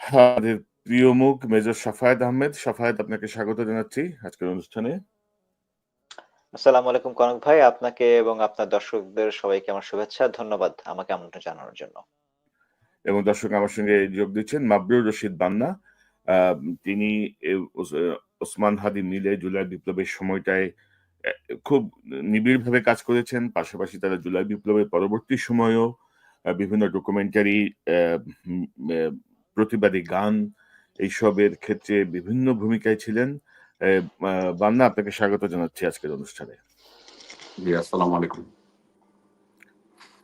আমাদের প্রিয় মুখ মেজর সাফায়েত আহমেদ। সাফায়েত, আপনাকে স্বাগত জানাচ্ছি আজকের অনুষ্ঠানে। আসসালামু আলাইকুম কনক ভাই। আপনাকে এবং আপনার দর্শকদের সবাইকে আমার শুভেচ্ছা। ধন্যবাদ আমাকে আমন্ত্রণ জানানোর জন্য। এবং দর্শক আমার সঙ্গে যোগ দিচ্ছেন মাবরুর রশিদ বান্না। আ তিনি ওসমান হাদি মিলে জুলাই বিপ্লবের সময়টায় এ খুব নিবিড়ভাবে কাজ করেছেন। পাশাপাশি তারা জুলাই বিপ্লবের পরবর্তী সময়েও বিভিন্ন ডকুমেন্টারি, অ্যা উম অ্যা প্রতিবাদী গান এইসবের ক্ষেত্রে বিভিন্ন ভূমিকায় ছিলেন। এ মা বান্না, আপনাকে স্বাগত জানাচ্ছি আজকের অনুষ্ঠানে। জি, আসসালামু আলাইকুম।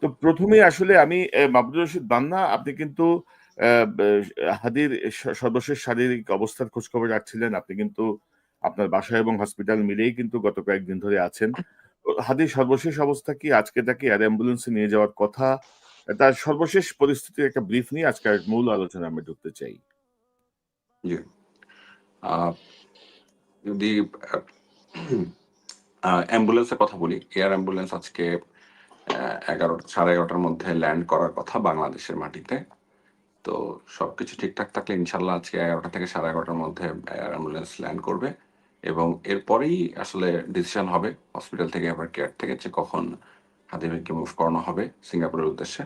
তো ১ম এই আসলে আমি মাহমুদুর রশিদ বান্না, আপনি কিন্তু অ্যা বে হাদির সর্বশেষ শারীরিক অবস্থার খোঁজখবর রাখছিলেন। আপনি কিন্তু আপনার বাসা এবং হসপিটাল মিলেই কিন্তু গত কয়েকদিন ধরে আছেন। তো হাদির সর্বশেষ অবস্থা কি? আজকে তাকে এয়ার অ্যাম্বুলেন্সে নিয়ে যাওয়ার কথা। তার সর্বশেষ পরিস্থিতির একটা ব্রিফ নিয়ে আজকের মূল আলোচনায় আমি ঢুকতে চাই। জি। আ যদি আ অ্যাম্বুলেন্সের কথা বলি, এয়ার অ্যাম্বুলেন্স আজকে ১১টা ১১:৩০টার মধ্যে ল্যান্ড করার কথা বাংলাদেশের মাটিতে। তো সবকিছু ঠিকঠাক থাকলে ইনশাআল্লাহ আজকে ১১টা থেকে ১১:৩০টার মধ্যে এয়ার অ্যাম্বুলেন্স ল্যান্ড করবে এবং এরপরেই আসলে ডিসিশন হবে হসপিটাল থেকে আবার কেয়ার থেকে যে কখন হাদি ভাইকে মুভ করানো হবে সিঙ্গাপুরের উদ্দেশ্যে।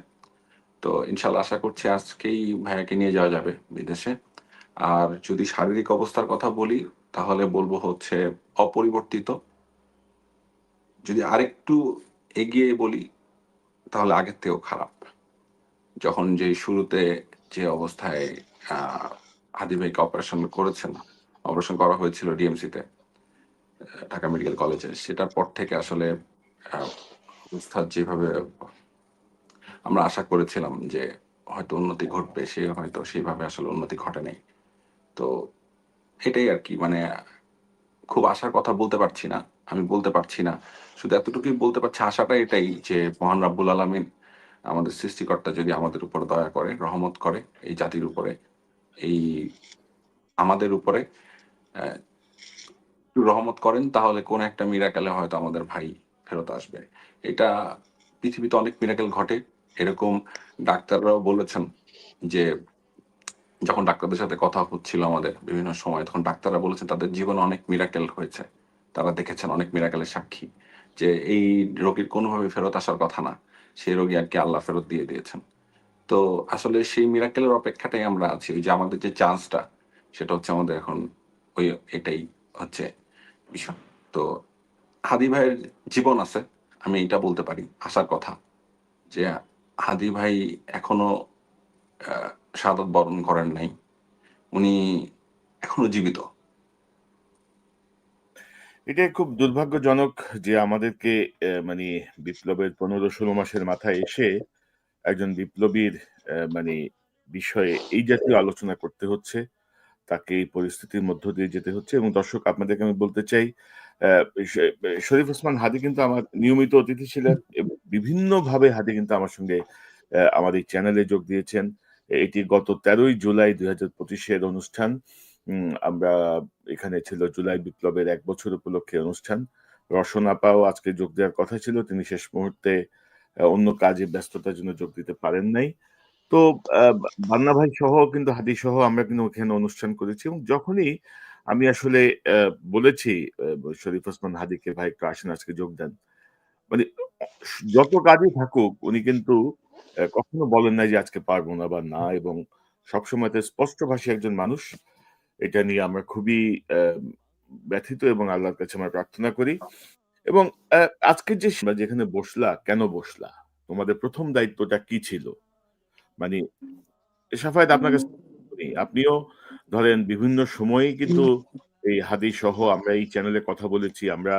তো ইনশাআল্লাহ আশা করছি আজকেই ভাইয়াকে নিয়ে যাওয়া যাবে বিদেশে। আর যদি শারীরিক অবস্থার কথা বলি, তাহলে বলবো হচ্ছে অপরিবর্তিত। যদি আরেকটু এগিয়ে বলি, তাহলে আগের থেকেও খারাপ। যখন যেই শুরুতে যে অবস্থায় আ হাদি ভাইকে অপারেশন করা হয়েছিল ডিএমসিতে, ঢাকা মেডিকেল কলেজে। সেটার পর থেকে আসলে আ অবস্থা যেভাবে আমরা আশা করেছিলাম যে হয়তো উন্নতি ঘটবে, সে হয়তো সেইভাবে আসলে উন্নতি ঘটে নাই। তো এটাই আরকি মানে খুব আশার কথা বলতে পারছি না। আমি বলতে পারছি না। শুধু এতটুকুই বলতে পারছি আশাটা এটাই যে মহান রাব্বুল আলামিন আমাদের সৃষ্টিকর্তা যদি আমাদের উপর দয়া করে, রহমত করে এই জাতির উপরে, এই আমাদের উপরে অ্যা একটু রহমত করেন তাহলে কোন একটা মিরাকেলে হয়তো আমাদের ভাই ফেরত আসবে। এটা পৃথিবীতে অনেক মিরাকেল ঘটে। এরকম ডাক্তাররাও বলেছেন যে যখন ডাক্তারদের সাথে কথা হচ্ছিল আমাদের বিভিন্ন সময়, তখন ডাক্তাররা বলেছেন তাদের জীবনে অনেক মিরাকেল হয়েছে। তারা দেখেছেন অনেক মিরাকেলের সাক্ষী। যে এই রোগীর কোনোভাবে ফেরত আসার কথা না। সেই রোগী আরকি আল্লাহ ফেরত দিয়ে দিয়েছেন। তো আসলে সেই মিরাকেলের অপেক্ষাটাই আমরা আছি। ওই যে আমাদের যে চান্সটা, সেটা হচ্ছে আমাদের এখন ওই এটাই হচ্ছে বিষয়। তো হাদি ভাইয়ের জীবন আছে। আমি এইটা বলতে পারি, আশার কথা। যে হাদি ভাই এখনো আ শাহাদাত বরণ করেন নাই। উনি এখনো জীবিত। এটা খুব দুর্ভাগ্যজনক যে আমাদেরকে মানে বিপ্লবের ১৫-১৬ মাসের মাথায় এসে একজন বিপ্লবীর মানে বিষয়ে এই জাতীয় আলোচনা করতে হচ্ছে। তাকে এই পরিস্থিতির মধ্য দিয়ে যেতে হচ্ছে এবং দর্শক, আপনাদেরকে আমি বলতে চাই, আ শে শরীফ ওসমান হাদি কিন্তু আমার নিয়মিত অতিথি ছিলেন এবং বিভিন্নভাবে হাদি কিন্তু আমার সঙ্গে আমার এই চ্যানেলে যোগ দিয়েছেন। এটি গত ১৩ই জুলাই ২০২৫ এর অনুষ্ঠান। আমরা এখানে ছিল জুলাই বিপ্লবের ১ বছর উপলক্ষে অনুষ্ঠান। রসনা আপাও আজকে যোগ দেওয়ার কথা ছিল। তিনি শেষ মুহূর্তে অন্য কাজে ব্যস্ততার জন্য যোগ দিতে পারেন নাই। তো বান্না ভাই সহ কিন্তু হাদি সহ আমরা কিন্তু ওখানে অনুষ্ঠান করেছি এবং যখনই আমি আসলে বলেছি শরীফ ওসমান হাদিকে, "ভাই একটু আসেন, আজকে যোগ দেন।" মানে যত কাজই থাকুক উনি কিন্তু কখনো বলেন নাই যে আজকে পারব না বা না, এবং সবসময় তো স্পষ্টভাষী একজন মানুষ। এটা নিয়ে আমরা খুবই অ্যা ব্যথিত এবং আল্লাহর কাছে আমরা প্রার্থনা করি। এবং আজকের যে তোমরা যেখানে বসলা, কেন বসলা? তোমাদের ১ম দায়িত্বটা কি ছিল? মানে শাফায়েত, আপনার কাছে শুনি। আপনিও ধরেন বিভিন্ন সময়েই কিন্তু এই হাদিস সহ আমরা এই চ্যানেলে কথা বলেছি। আমরা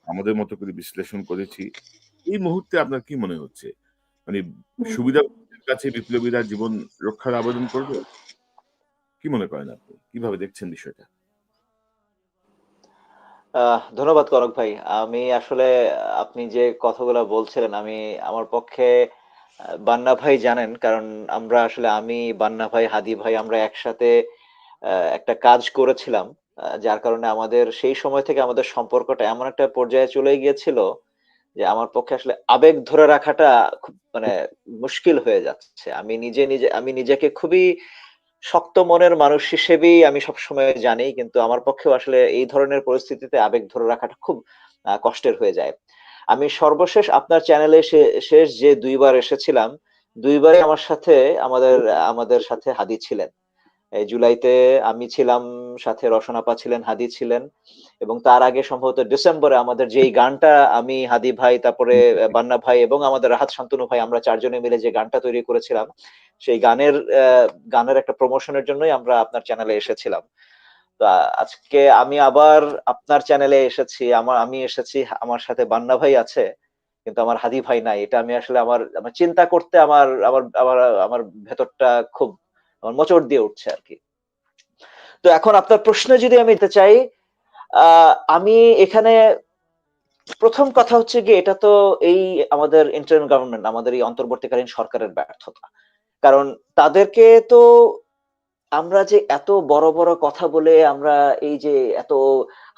আমাদের মতো করে বিশ্লেষণ করেছি। এই মুহূর্তে আপনার কি মনে হচ্ছে? মানে সুবিধাভোগীদের কাছে বিপ্লবীরা জীবন রক্ষার আবেদন করবে? কি মনে করেন আপনি? কিভাবে দেখছেন বিষয়টা? ধন্যবাদ কনক ভাই। আমি আসলে আপনি যে কথাগুলা বলছিলেন আমার পক্ষে বান্না ভাই জানেন, কারণ আমি, বান্না ভাই, হাদি ভাই আমরা একসাথে একটা কাজ করেছিলাম। যার কারণে আমাদের সেই সময় থেকে আমাদের সম্পর্কটা এমন একটা পর্যায়ে চলে গিয়েছিল যে আমার পক্ষে আসলে আবেগ ধরে রাখাটা খুব মুশকিল হয়ে যাচ্ছে। আমি নিজেকে খুবই শক্ত মনের মানুষ হিসেবেই আমি সবসময় জানি, কিন্তু আমার পক্ষেও আসলে এই ধরনের পরিস্থিতিতে আবেগ ধরে রাখাটা খুব কষ্টের হয়ে যায়। আমি সর্বশেষ আপনার চ্যানেলে শেষ যে ২ বার এসেছিলাম, ২ বারই আমাদের আমাদের সাথে হাদী ছিলেন। এই জুলাইতে আমি ছিলাম, সাথে রওশন আপা ছিলেন, হাদী ছিলেন, এবং তার আগে সম্ভবত ডিসেম্বরে আমাদের যেই গানটা আমি, হাদী ভাই, তারপরে বান্না ভাই এবং আমাদের রাহাত শান্তনু ভাই, আমরা ৪ জনে মিলে যে গানটা তৈরি করেছিলাম, সেই গানের একটা প্রমোশনের জন্যই আমরা আপনার চ্যানেলে এসেছিলাম। তো আজকে আমি আবার আপনার চ্যানেলে এসেছি। আমি এসেছি, আমার সাথে বান্না ভাই আছে, কিন্তু আমার হাদী ভাই নাই। এটা আমি আসলে আমার আমার চিন্তা করতে আমার আমার আমার আমার ভেতরটা খুব আমার মোচড় দিয়ে উঠছে আরকি। তো এখন আপনার প্রশ্নে যদি আমি যেতে চাই, আমি এখানে ১ম কথা হচ্ছে গিয়ে, এটা তো এই আমাদের ইন্টারিম গভর্নমেন্ট, আমাদের এই অন্তর্বর্তীকালীন সরকারের ব্যর্থতা। কারণ তাদেরকে তো আমরা যে এত বড়, বড় কথা বলে আমরা এই যে এত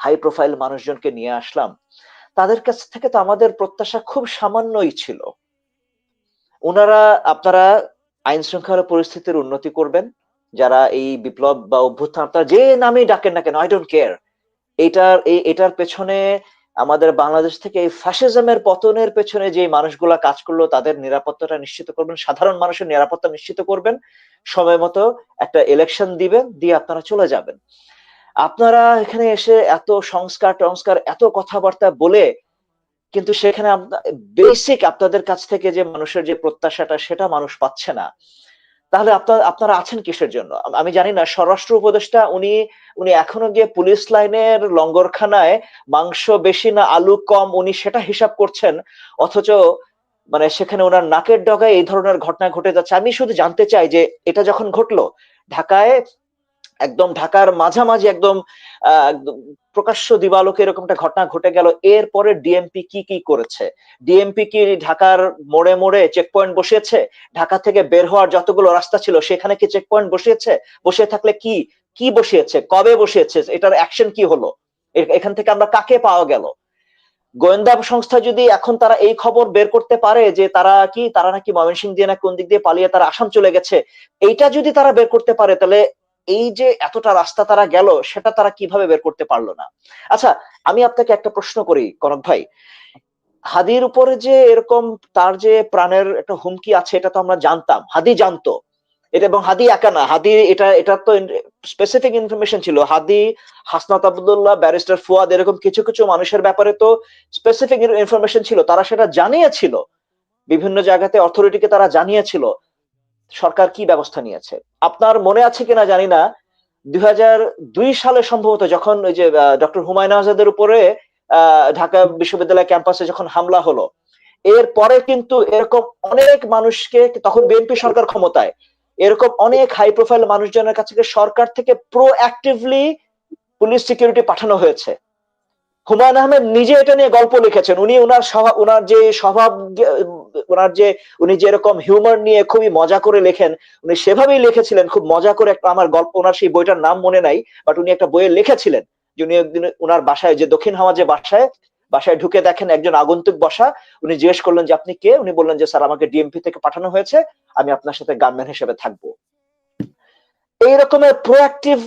হাই প্রোফাইল মানুষজনকে নিয়ে আসলাম, তাদের কাছ থেকে তো আমাদের প্রত্যাশা খুব সামান্যই ছিল। উনারা আপনারা আইন শৃঙ্খলা পরিস্থিতির উন্নতি করবেন। যারা এই বিপ্লব বা অভ্যুত্থান আপনারা যে নামেই ডাকেন না কেন, I don't care, এটার পেছনে আমাদের বাংলাদেশ থেকে এই ফ্যাসিজমের পতনের পেছনে যে মানুষগুলা কাজ করলো, তাদের নিরাপত্তাটা নিশ্চিত করবেন, সাধারণ মানুষের নিরাপত্তা নিশ্চিত করবেন। সময় মতো একটা ইলেকশন দিবেন, দিয়ে আপনারা চলে যাবেন। আপনারা এখানে এসে এত সংস্কার-টংস্কার এত কথাবার্তা বলে, কিন্তু সেখানে বেসিক আপনাদের কাছ থেকে যে মানুষের যে প্রত্যাশাটা, সেটা মানুষ পাচ্ছে না। তাহলে আপনারা আছেন কিসের জন্য? আমি জানি না, স্বরাষ্ট্র উপদেষ্টা উনি উনি এখনো গিয়ে পুলিশ লাইনের লঙ্গরখানায় মাংস বেশি না আলু কম, উনি সেটা হিসাব করছেন। অথচ মানে সেখানে উনার নাকের ডগায় এই ধরনের ঘটনা ঘটে যাচ্ছে। আমি শুধু জানতে চাই যে এটা যখন ঘটলো, ঢাকায় একদম ঢাকার মাঝামাঝি একদম একদম প্রকাশ্য দিবালোকে এরকম একটা ঘটনা ঘটে গেল। এরপরে ডিএমপি কি করেছে? ডিএমপি কি ঢাকার মোড়ে, মোড়ে চেকপয়েন্ট বসিয়েছে? ঢাকা থেকে বের হওয়ার যতগুলো রাস্তা ছিল সেখানে কি চেকপয়েন্ট বসিয়েছে? বসিয়ে থাকলে কি বসিয়েছে? কবে বসিয়েছে? এটার অ্যাকশন কি হলো? এখান থেকে আমরা কাকে পাওয়া গেল? গোয়েন্দা সংস্থা যদি এখন তারা এই খবর বের করতে পারে যে তারা নাকি ময়মনসিংহ দিয়ে না কোন দিক দিয়ে পালিয়ে তারা আসাম চলে গেছে, এইটা যদি তারা বের করতে পারে, তাহলে এই যে এতটা রাস্তা তারা গেল, সেটা তারা কিভাবে বের করতে পারলো না? আচ্ছা, আমি আপনাকে একটা প্রশ্ন করি কনক ভাই। হাদির উপরে যে এরকম তার যে প্রাণের একটা হুমকি আছে, এটা তো আমরা জানতাম, হাদি জানতো এটা, এবং হাদি একা না, হাদি এটা তো স্পেসিফিক ইনফরমেশন ছিল। হাদি, হাসনাত আব্দুল্লাহ, ব্যারিস্টার ফুয়াদ, এরকম কিছু কিছু মানুষের ব্যাপারে তো স্পেসিফিক ইনফরমেশন ছিল, তারা সেটা জানিয়েছিল, বিভিন্ন জায়গাতে অথরিটিকে তারা জানিয়েছিল। সরকার কি ব্যবস্থা নিয়েছে আপনার মনে আছে কিনা জানি না, ২০০২ সালে সম্ভবত, যখন ওই যে ডক্টর হুমায়ুন আজাদের উপরে ঢাকা বিশ্ববিদ্যালয় ক্যাম্পাসে যখন হামলা হলো, এরপরে কিন্তু এরকম অনেক মানুষকে, তখন বিএনপি সরকার ক্ষমতায়, এরকম অনেক হাই প্রোফাইল মানুষজনের কাছে সরকার থেকে প্রোঅ্যাক্টিভলি পুলিশ সিকিউরিটি পাঠানো হয়েছে। হুমায়ুন আহমেদ নিজে এটা নিয়ে গল্প লিখেছেন। উনি উনার যে স্বভাব, উনার যে উনি যে এরকম হিউমার নিয়ে খুবই মজা করে লেখেন, উনি সেভাবেই লিখেছিলেন খুব মজা করে। একটা আমার গল্প, ওনার সেই বইটার নাম মনে নাই, বাট উনি একটা বইয়ে লিখেছিলেন যে উনি একদিন উনার বাসায়, যে দক্ষিণ হাওয়া যে বাসায় ঢুকে দেখেন একজন আগন্তুক বসা। উনি জিজ্ঞেস করলেন যে আপনি কে? উনি বললেন যে স্যার, আমাকে ডিএমপি থেকে পাঠানো হয়েছে, আমি আপনার সাথে গানম্যান হিসেবে থাকবো। এই রকমের প্রোঅ্যাক্টিভ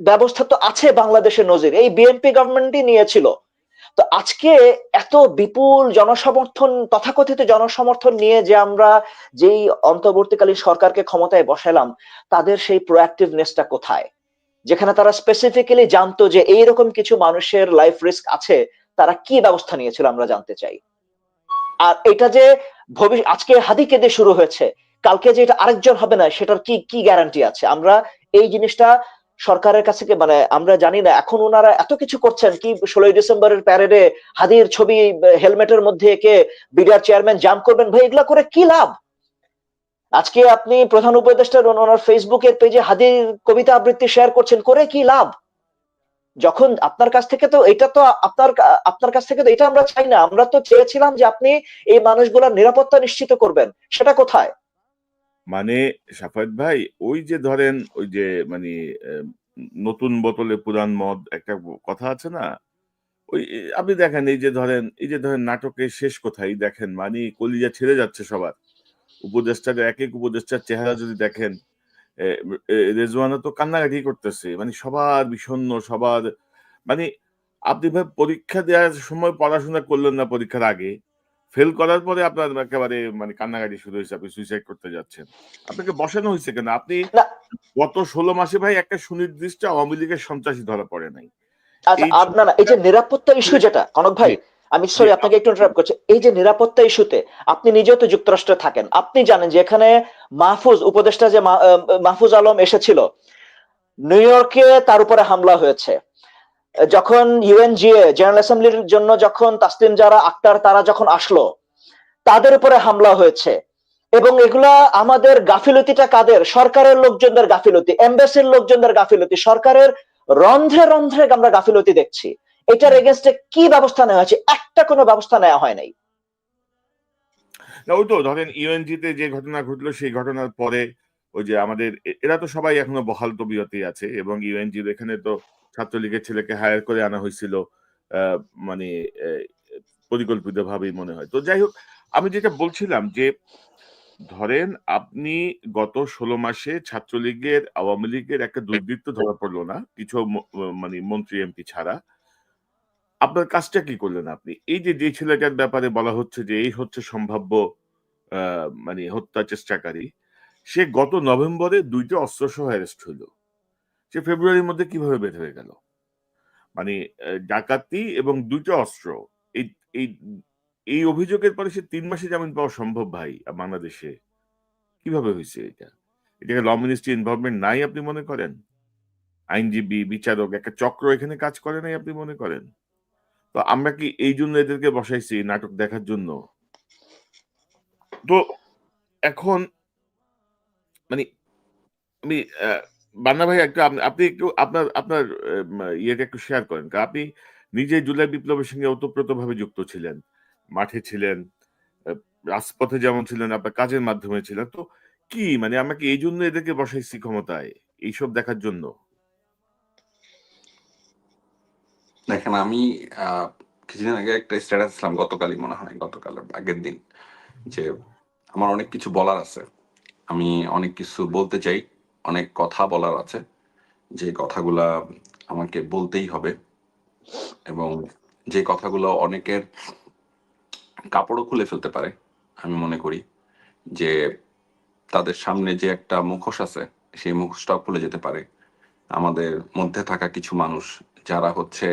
ব্যবস্থা তো আছে বাংলাদেশের নজির, এই বিএনপি গভর্নমেন্টই নিয়েছিল। তো আজকে এত বিপুল জনসমর্থন, তথাকথিত জনসমর্থন নিয়ে যে আমরা যেই অন্তর্বর্তীকালীন সরকারকে ক্ষমতায় বসালাম, তাদের সেই প্রোঅ্যাক্টিভনেসটা কোথায়? যেখানে তারা স্পেসিফিক্যালি জানতো যে এইরকম কিছু মানুষের লাইফ রিস্ক আছে, তারা কি ব্যবস্থা নিয়েছিল আমরা জানতে চাই। আর এটা যে আজকে হাদিকে দিয়ে শুরু হয়েছে, কালকে যে এটা আরেকজন হবে না, সেটার কি গ্যারান্টি আছে? আমরা এই জিনিসটা সরকারের কাছে মানে আমরা জানি না। এখন ওনারা এত কিছু করছেন, কি ১৬ই ডিসেম্বরের প্যারেডে হাদির ছবি হেলমেটের মধ্যে এঁকে বিডিআর চেয়ারম্যান জাম্প করবেন, ভাই এগুলা করে কি লাভ? আজকে আপনি প্রধান উপদেষ্টার ওনার ফেসবুকের পেজে হাদির কবিতা আবৃত্তি শেয়ার করছেন, করে কি লাভ? যখন আপনার কাছ থেকে তো এটা তো আপনার কাছ থেকে তো এটা আমরা চাই না। আমরা তো চেয়েছিলাম যে আপনি এই মানুষগুলোর নিরাপত্তা নিশ্চিত করবেন, সেটা কোথায়? মানে সাফায়েত ভাই, ওই যে ধরেন ওই যে মানে নতুন বোতলে পুরান মদ একটা কথা আছে না? ওই আপনি দেখেন এই যে ধরেন নাটকের শেষ কোথায় দেখেন, মানে কলিজা ছিঁড়ে যাচ্ছে সবার। উপদেষ্টার এক এক উপদেষ্টার চেহারা যদি দেখেন, রেজওয়ানা তো কান্নাকাটি করতেছে, মানে সবার বিষণ্ণ, সবার মানে আপনি ভাই পরীক্ষা দেওয়ার সময় পড়াশোনা করলেন না পরীক্ষার আগে, ফেল করার পরে আপনার একেবারে মানে কান্নাকাটি শুরু হয়েছে, আপনি সুইসাইড করতে যাচ্ছেন। আপনাকে বসানো হয়েছে কেন? আপনি না, গত 16 মাসে ভাই একটা সুনির্দিষ্ট আওয়ামী লীগের সন্ত্রাসী ধরা পড়ে নাই। আচ্ছা এই না না, এই যে নিরাপত্তা ইস্যু যেটা কনক ভাই, জি, আমি জি, সরি আপনাকে একটু ইন্টারাপ্ট করছি, এই যে নিরাপত্তা ইস্যুতে আপনি নিজেও তো যুক্তরাষ্ট্রে থাকেন, আপনি জানেন যে এখানে মাহফুজ উপদেষ্টা যে মাহফুজ আলম এসেছিল নিউ ইয়র্কে, তার উপরে হামলা হয়েছে। যখন ইউএনজিএ জেনারেল অ্যাসেম্বলির জন্য যখন তাসলিম জারা আক্তার তারা যখন আসলো, তাদের উপরে হামলা হয়েছে। এবং এগুলা আমাদের গাফিলতিটা কাদের? সরকারের লোকজনদের গাফিলতি, এমবাসির লোকজনদের গাফিলতি, সরকারের রন্ধ্রে রন্ধ্রে আমরা গাফিলতি দেখছি। এটার এগেনস্টে কি ব্যবস্থা নেওয়া হয়েছে? একটা কোনো ব্যবস্থা নেওয়া হয় নাই। না ওই তো ধরেন ইউএনজিতে যে ঘটনা ঘটলো সেই ঘটনার পরে ওই যে আমাদের এরা তো সবাই এখনো বহাল তবিয়তেই আছে, এবং ইউএনজির এখানে তো ছাত্রলীগের ছেলেকে হায়ার করে আনা হয়েছিল আহ, মানে পরিকল্পিত ভাবেই মনে হয়। তো যাই হোক, আমি যেটা বলছিলাম যে ধরেন আপনি গত 16 মাসে ছাত্রলীগের আওয়ামী লীগের একটা দুর্বৃত্ত ধরা পড়লো না, কিছু মানে মন্ত্রী এমপি ছাড়া। আপনার কাজটা কি করলেন আপনি? এই যে যে ছেলেটার ব্যাপারে বলা হচ্ছে যে এই হচ্ছে সম্ভাব্য মানে হত্যা চেষ্টাকারী, সে গত নভেম্বরে 2টা অস্ত্রসহ অ্যারেস্ট হলো। সে ফেব্রুয়ারির মধ্যে কিভাবে বের হয়ে গেল? মানে ডাকাতি এবং 2টা অস্ত্র, এই এই এই অভিযোগের পরে সে 3 মাসে জামিন পাওয়া সম্ভব ভাই বাংলাদেশে? কিভাবে হইছে এটা? এটাকে ল মিনিস্ট্রি ইনভলভমেন্ট নাই আপনি মনে করেন? আইনজীবী, বিচারক একটা চক্র এখানে কাজ করে নাই আপনি মনে করেন? তো আমরা কি এই জন্য এদেরকে বসাইছি নাটক দেখার জন্য? তো এখন মানে আমি বান্না ভাই একটু আপনি একটু আপনার আপনার ইয়েটা একটু শেয়ার করেন। কারণ আপনি নিজে জুলাই বিপ্লবের সঙ্গে ওতপ্রোতভাবে যুক্ত ছিলেন। মাঠে ছিলেন, আ রাজপথে যেমন ছিলেন, আপনার কাজের মাধ্যমে ছিলেন। তো কি মানে আমরা কি এইজন্য এদেরকে বসাইছি ক্ষমতায়? এইসব দেখার জন্য? দেখেন, আমি কিছুদিন আগে একটা স্ট্যাটাস দিলাম, গতকালই মনে হয়, গতকাল আগের দিন, যে আমার অনেক কিছু বলার আছে, আমি অনেক কিছু বলতে চাই, অনেক কথা বলার আছে, যে কথাগুলা আমাকে বলতেই হবে, এবং যে কথাগুলো অনেকের কাপড়ও খুলে ফেলতে পারে। আমি মনে করি যে তাদের সামনে যে একটা মুখোশ আছে, সেই মুখোশটাও খুলে যেতে পারে। আমাদের মধ্যে থাকা কিছু মানুষ যারা হচ্ছে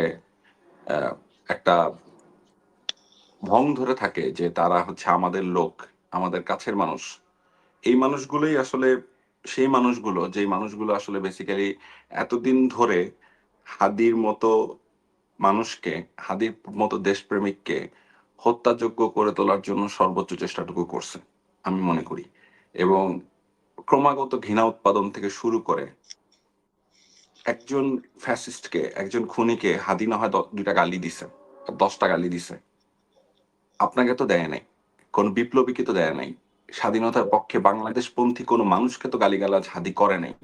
আহ, একটা ভং ধরে থাকে যে তারা হচ্ছে আমাদের লোক, আমাদের কাছের মানুষ, এই মানুষগুলোই আসলে সেই মানুষগুলো, যেই মানুষগুলো আসলে বেসিক্যালি এতদিন ধরে হাদির মতো মানুষকে, হাদির মতো দেশপ্রেমিককে হত্যাযোগ্য করে তোলার জন্য সর্বোচ্চ চেষ্টাটুকু করছে আমি মনে করি। এবং ক্রমাগত ঘৃণা উৎপাদন থেকে শুরু করে একজন ফ্যাসিস্টকে, একজন খুনিকে হাদি না হয় 2টা গালি দিছে, 10টা গালি দিছে, আপনাকে তো দেয় নাই, কোন বিপ্লবীকে তো দেয় নাই, স্বাধীনতার পক্ষে বাংলাদেশপন্থী কোনো মানুষকে তো গালিগালাজ হাদি করে নাই।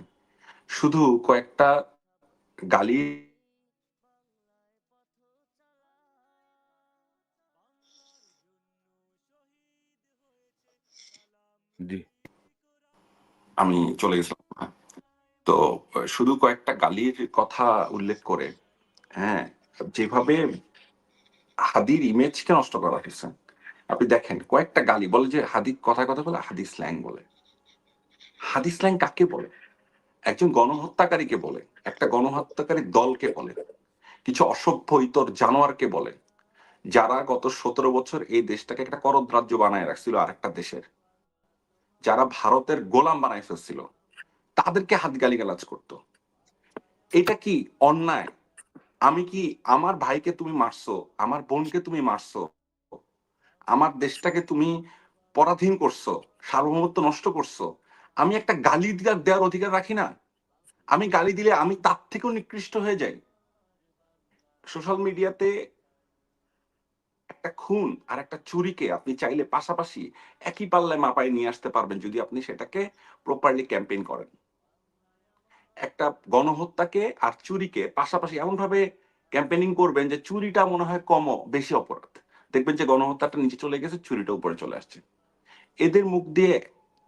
শুধু কয়েকটা গালি জি। আমি চলে গেছিলাম। তো শুধু কয়েকটা গালির কথা উল্লেখ করে, হ্যাঁ, যেভাবে হাদির ইমেজকে নষ্ট করা হয়েছে, আপনি দেখেন কয়েকটা গালি বলে, যে হাদি কথায় কথা বলে হাদি স্ল্যাং বলে। হাদি স্ল্যাং কাকে বলে? একজন গণহত্যাকারীকে বলে, একটা গণহত্যাকারী দলকে বলে, কিছু অসভ্য ইতর জানোয়ারকে বলে, যারা গত 17 বছর এই দেশটাকে একটা করদ রাজ্য বানায় রাখছিল আরেকটা দেশের, যারা ভারতের গোলাম বানায় ফেলছিল, তাদেরকে হাত গালিগালাজ করতো। এটা কি অন্যায়? আমি কি, আমার ভাইকে তুমি মারছো, আমার বোনকে তুমি মারছো, আমার দেশটাকে তুমি পরাধীন করছো, সার্বভৌমত্ব নষ্ট করছো, আমি একটা গালি দেওয়ার অধিকার রাখি না? আমি গালি দিলে আমি তার থেকেও নিকৃষ্ট হয়ে যাই? সোশ্যাল মিডিয়াতে একটা খুন আর একটা চুরিকে আপনি চাইলে পাশাপাশি একই পাল্লায় মাপায় নিয়ে আসতে পারবেন, যদি আপনি সেটাকে প্রপারলি ক্যাম্পেইন করেন। একটা গণহত্যাকে আর চুরিকে পাশাপাশি এমন ভাবে ক্যাম্পেইনিং করবেন যে চুরিটা মনে হয় বেশি অপরাধ, দেখবেন যে গণহত্যাটা নিচে চলে গেছে, চুরিটা উপরে চলে আসছে। এদের মুখ দিয়ে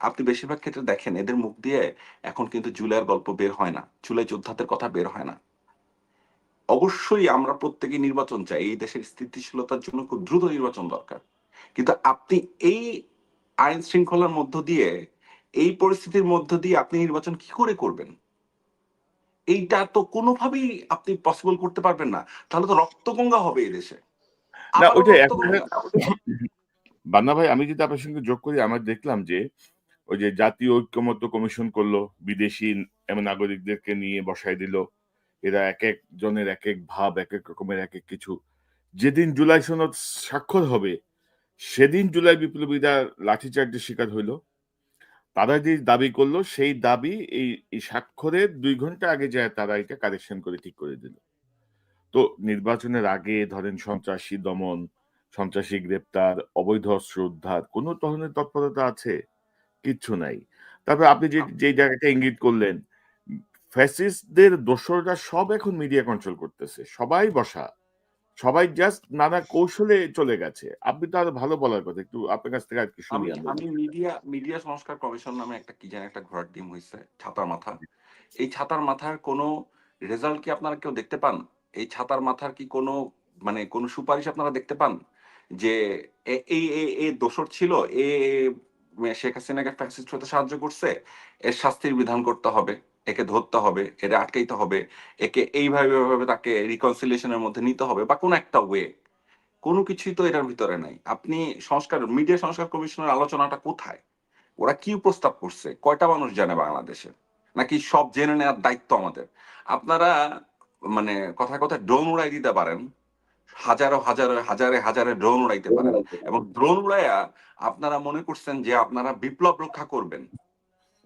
আপনি বেশিরভাগ ক্ষেত্রে দেখেন এদের মুখ দিয়ে এখন কিন্তু জুলাইয়ের গল্প বের হয় না, জুলাই যোদ্ধাদের কথা বের হয় না। অবশ্যই আমরা প্রত্যেকে নির্বাচন চাই, এই দেশের স্থিতিশীলতার জন্য খুব দ্রুত নির্বাচন দরকার, কিন্তু আপনি এই আইন শৃঙ্খলার মধ্য দিয়ে, এই পরিস্থিতির মধ্য দিয়ে আপনি নির্বাচন কি করে করবেন? এইটা তো কোনোভাবেই আপনি পসিবল করতে পারবেন না। তাহলে তো রক্তগঙ্গা হবে এই দেশে, না আবারও ওইটাই এখন রক্তগঙ্গা। বান্না ভাই, আমি যদি আপনার সঙ্গে যোগ করি, আমরা দেখলাম যে ওই যে জাতীয় ঐক্যমত্য কমিশন করলো, বিদেশি নাগরিকদেরকে নিয়ে বসাই দিল, এরা এক এক জনের এক এক ভাব, এক এক রকমের এক এক কিছু। যেদিন জুলাই সনদ স্বাক্ষর হবে সেদিন জুলাই বিপ্লবীরা লাঠিচার্জের শিকার হইল। তারা যে দাবি করলো সেই দাবি এই স্বাক্ষরের 2 ঘন্টা আগে যায় তারা এটা কারেকশন করে ঠিক করে দিল। তো নির্বাচনের আগে ধরেন সন্ত্রাসী দমন, সন্ত্রাসী গ্রেপ্তার, অবৈধ অস্ত্র উদ্ধার, কোন ধরনের তৎপরতা আছে? কিচ্ছু নাই। তারপর আপনি যে জায়গাটা ইঙ্গিত করলেন, ফ্যাসিস্টদের দোসররা সব এখন মিডিয়া কন্ট্রোল করতেছে, সবাই বসা, সবাই জাস্ট নানা কৌশলে চলে গেছে। আপনি তো আরো ভালো বলার কথা, একটু আপনার কাছ থেকে আর কি শুনি আমি আমরা। আমি মিডিয়া মিডিয়া সংস্কার কমিশন নামে একটা কি জানি একটা ঘোড়ার ডিম হয়েছে, ছাতার মাথা। এই ছাতার মাথার কোনো রেজাল্ট কি আপনারা কেউ দেখতে পান? এই ছাতার মাথার কি কোনো মানে কোনো সুপারিশ আপনারা দেখতে পান যে এই দোষর ছিল, এ শেখ হাসিনাকে ফ্যাসিস্ট হতে সাহায্য করছে, এর শাস্তির বিধান করতে হবে, একে ধরতে হবে, এর আটকাইতে হবে, একে এইভাবে তাকে রিকনসিলিয়েশনের মধ্যে নিতে হবে, বা কোনো একটা ওয়ে? কোনো কিছুই তো এটার ভিতরে নাই। আপনি মিডিয়া সংস্কার কমিশনের আলোচনাটা কোথায়? ওরা কি প্রস্তাব করছে? কয়টা মানুষ জানে বাংলাদেশে? নাকি সব জেনে নেওয়ার দায়িত্ব আমাদের? আপনারা মানে কথায় কথায় ড্রোন উড়াই দিতে পারেন, হাজারে ড্রোন উড়াইতে পারেন, এবং ড্রোন উড়াইয়া আপনারা মনে করছেন যে আপনারা বিপ্লব রক্ষা করবেন,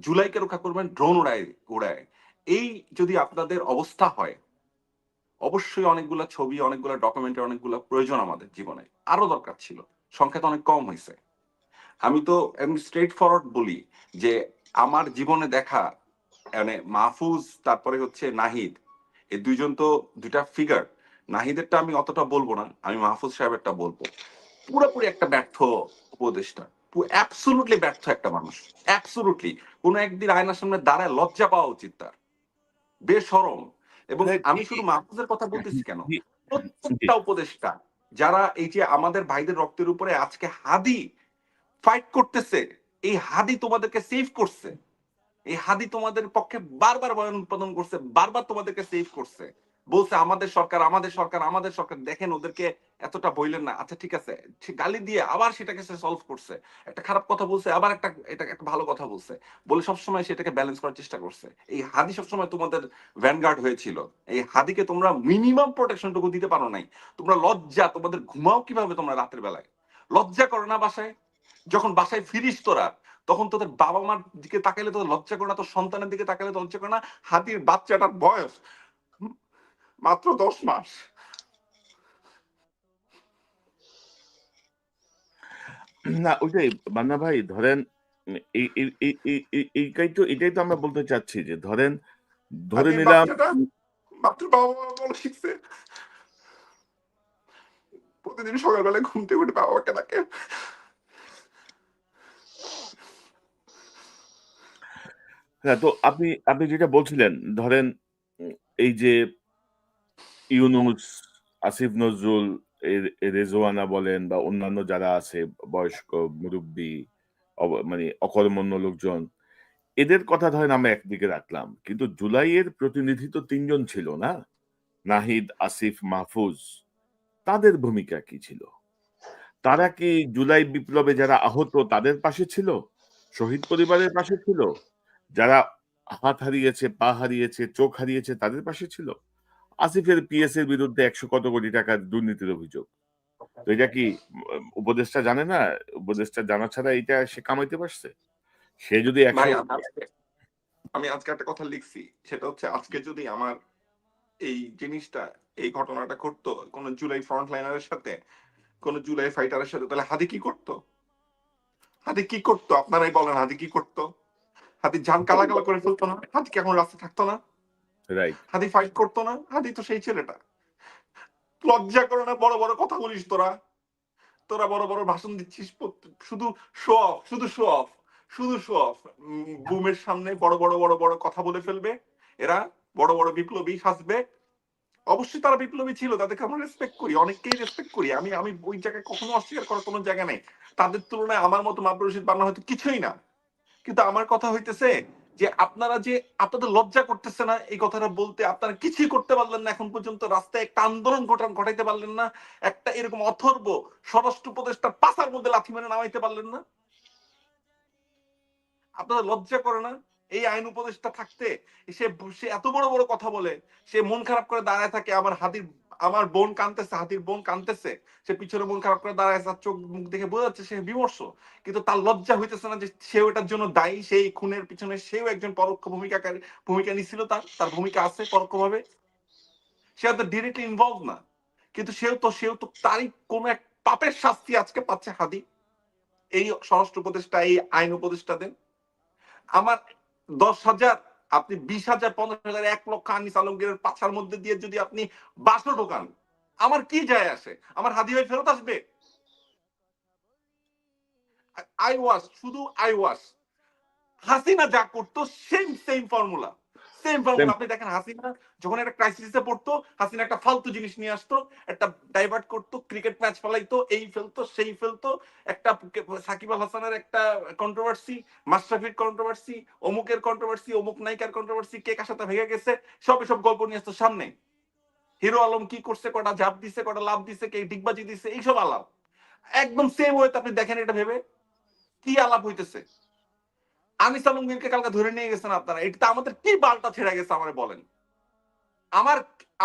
জুলাইকে রক্ষা করবেন ড্রোন উড়ায়। এই যদি আপনাদের অবস্থা হয়, অবশ্যই অনেকগুলা ছবি, অনেকগুলা ডকুমেন্টারি, অনেকগুলা প্রয়োজন আমাদের জীবনে আরো দরকার ছিল, সংখ্যা তো অনেক কম হয়েছে। আমি তো এমনি স্ট্রেট ফরওয়ার্ড বলি যে আমার জীবনে দেখা মানে মাহফুজ তারপরে হচ্ছে নাহিদ, এই দুইজন তো দুইটা ফিগার। নাহিদেরটা আমি অতটা বলবো না, আমি মাহফুজ সাহেবেরটা বলবো। পুরোপুরি একটা ব্যর্থ উপদেষ্টা, অ্যাবসলুটলি ব্যর্থ একটা মানুষ, অ্যাবসলুটলি। কোনো একদিন আয়নার সামনে দাঁড়ায় লজ্জা পাওয়া উচিত তার, বেশরম। এবং আমি শুধু মাহফুজের কথা বলতেছি কেন, প্রত্যেকটা উপদেষ্টা যারা এই যে আমাদের ভাইদের রক্তের উপরে আজকে হাদি ফাইট করতেছে, এই হাদি তোমাদেরকে সেভ করছে, এই হাদি তোমাদের পক্ষে বারবার বয়ান উৎপাদন করছে, বারবার তোমাদেরকে সেভ করছে, বলছে আমাদের সরকার, আমাদের সরকার, আমাদের সরকার। দেখেন ওদেরকে এতটা বইলেন না, আচ্ছা ঠিক আছে, গালি দিয়ে আবার সেটাকে সে সলভ করছে, একটা খারাপ কথা বলছে আবার এটা একটা ভালো কথা বলছে, বলে সবসময় সেটাকে ব্যালেন্স করার চেষ্টা করছে। এই হাদি সবসময় তোমাদের ভ্যানগার্ড হয়েছিল, এই হাদিকে তোমরা মিনিমাম প্রোটেকশনটুকু দিতে পারো নাই। তোমরা লজ্জা, তোমাদের ঘুমাও কিভাবে তোমরা রাতের বেলায়? লজ্জা করো না বাসায়? যখন বাসায় ফিরিস তোরা, তখন তোদের বাবা মার দিকে তাকাইলে তোদের লজ্জা করে না? তোর সন্তানের দিকে তাকাইলে তো লজ্জা করে না? হাতির বাচ্চাটার বয়স মাত্র 10 মাস। না ওইটাই বান্না ভাই, ধরেন এটাই তো আমরা বলতে চাচ্ছি যে ধরেন ধরে হাতির নিলাম। বাচ্চাটা মাত্র বাবা মা বলা শিখছে, প্রতিদিন সকালবেলায় ঘুম থেকে উঠে বাবাকে ডাকে। হ্যাঁ, তো আপনি আপনি যেটা বলছিলেন, ধরেন এই যে ইউনুস, আসিফ নজরুল, রেজওয়ানা বলেন বা অন্যান্য যারা আছে বয়স্ক মুরব্বী, মানে অকর্মণ্য লোকজন, এদের কথা ধরেন আমরা একদিকে রাখলাম, কিন্তু জুলাইয়ের প্রতিনিধি তো 3 জন ছিল না? নাহিদ, আসিফ, মাহফুজ। তাদের ভূমিকা কি ছিল? তারা কি জুলাই বিপ্লবে যারা আহত তাদের পাশে ছিল? শহীদ পরিবারের পাশে ছিল? যারা হাত হারিয়েছে, পা হারিয়েছে, চোখ হারিয়েছে তাদের পাশে ছিল? আসিফের পিএস এর বিরুদ্ধে 100 কত কোটি টাকার দুর্নীতির অভিযোগ। তো এটা কি উপদেষ্টা জানে না? উপদেষ্টা জানা ছাড়া এটা সে কামাইতে পারছে? সে যদি 100। ভাই আমি আজকে একটা কথা লিখছি, সেটা হচ্ছে আজকে যদি আমার এই জিনিসটা, এই ঘটনাটা ঘটতো কোন জুলাই ফ্রন্ট লাইনারের সাথে, কোন জুলাই ফাইটারের সাথে, তাহলে হাদি কি করতো? হাদি কি করতো আপনারাই বলেন, হাদি কি করতো? হাদি জান কালা কালা করে ফেলতো না? হাদি কি এখন রাস্তা থাকতো না? রাইট। হাদি ফাইট করতো না? হাদি তো সেই ছেলেটা। লজ্জা করে না? বড় বড় কথা বলিস তোরা, তোরা বড় বড় ভাষণ দিচ্ছিস, শুধু শো অফ, শুধু শো অফ, শুধু শো অফ। বুমের সামনে বড় বড় বড় বড় কথা বলে ফেলবে এরা, বড় বড় বিপ্লবী সাজবে। অবশ্যই তারা বিপ্লবী ছিল, তাদেরকে আমরা রেসপেক্ট করি, অনেককেই রেসপেক্ট করি। আমি আমি ওই জায়গায় কখনো অস্বীকার করার কোনো জায়গা নেই। তাদের তুলনায় আমার মতো মাবরুর রশিদ বান্না হয়তো কিছুই না। কিন্তু আমার কথা হইতেছে যে আপনারা যে আপনাদের লজ্জা করতেছে না এই কথাটা বলতে? আপনারা কিছুই করতে পারলেন না এখন পর্যন্ত, রাস্তায় একটা আন্দোলন ঘটাইতে পারলেন না, একটা এরকম অথর্ব স্বরাষ্ট্র উপদেষ্টার পাশার মধ্যে লাথি মেরে নামাইতে পারলেন না। আপনাদের লজ্জা করে না? এই আইন উপদেষ্টা থাকতে সে সে এত বড় বড় কথা বলে, সে মন খারাপ করে দাঁড়ায় থাকে। আমার বোন কাঁদতেছে, হাতির বোন কাঁদতেছে, সে পিছনে মন খারাপ করে দাঁড়ায়, তার চোখ মুখ দেখে বোঝা যাচ্ছে সে বিমর্ষ। কিন্তু তার লজ্জা হইতেছে না যে সেও এটার জন্য দায়ী, সেই খুনের পিছনে সেও একজন পরোক্ষ ভূমিকা নিছিল, তার ভূমিকা আছে পরোক্ষভাবে। সে হয়তো ডিরেক্টলি ইনভলভ না, কিন্তু সেও তো তারই কোন এক পাপের শাস্তি আজকে পাচ্ছে হাদি, এই স্বরাষ্ট্র উপদেষ্টা, এই আইন উপদেষ্টাদের। আমার 10,000, আপনি 20,000, 15,000, 1 লক্ষ আনিস আলমগীরের পাছার মধ্যে দিয়ে যদি আপনি 12 ঢোকান, আমার কি যায় আসে? আমার হাদি ভাই ফেরত আসবে। শুধু আই ওয়াশ। হাসিনা যা করতো সেম ফর্মুলা, আপনি দেখেন হাসিনা যখন একটা ক্রাইসিসে পড়তো, হাসিনা একটা ফালতু জিনিস নিয়ে আসতো, একটা ডাইভার্ট করতো, ক্রিকেট ম্যাচ ফেলাইতো, এই ফেলতো সেই ফেলতো, একটা সাকিব আল হাসানের একটা কন্ট্রোভার্সি, মাশরাফির কন্ট্রোভার্সি, অমুকের কন্ট্রোভার্সি, অমুক নায়িকার কন্ট্রোভার্সি, কে কার সাথে ভেঙে গেছে, সব গল্প নিয়ে আসতো সামনে। হিরো আলম কি করছে, কটা ঝাঁপ দিছে, কটা লাভ দিছে, কে ডিগবাজি দিছে, এইসব আলাপ। একদম সেম হয়তো আপনি দেখেন এটা ভেবে কি আলাপ হইতেছে। আনিস আলমগীরকে কালকে ধরে নিয়ে গেছেন আপনারা, এটা আমাদের কি বালটা ছেড়ে গেছে আমার বলেন?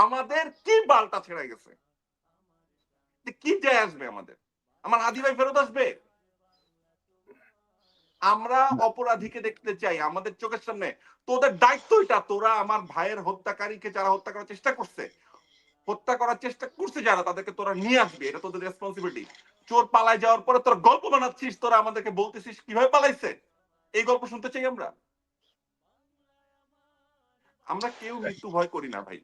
আমাদের কি বালটা ছেড়ে গেছে? কি যায় আসবে আমাদের? আমার হাদি ভাই ফেরত আসবে? আমরা অপরাধীকে দেখতে চাই আমাদের চোখের সামনে। তোদের দায়িত্ব এটা, তোরা আমার ভাইয়ের হত্যাকারীকে যারা হত্যা করার চেষ্টা করছে যারা, তাদেরকে তোরা নিয়ে আসবি, এটা তোদের রেসপন্সিবিলিটি। চোর পালায় যাওয়ার পরে তোরা গল্প বানাচ্ছিস, তোরা আমাদেরকে বলতেছিস কিভাবে পালাইছে, এই গল্প শুনতে চাই আমরা। আমরা কেউ মৃত্যু ভয় করি না ভাই।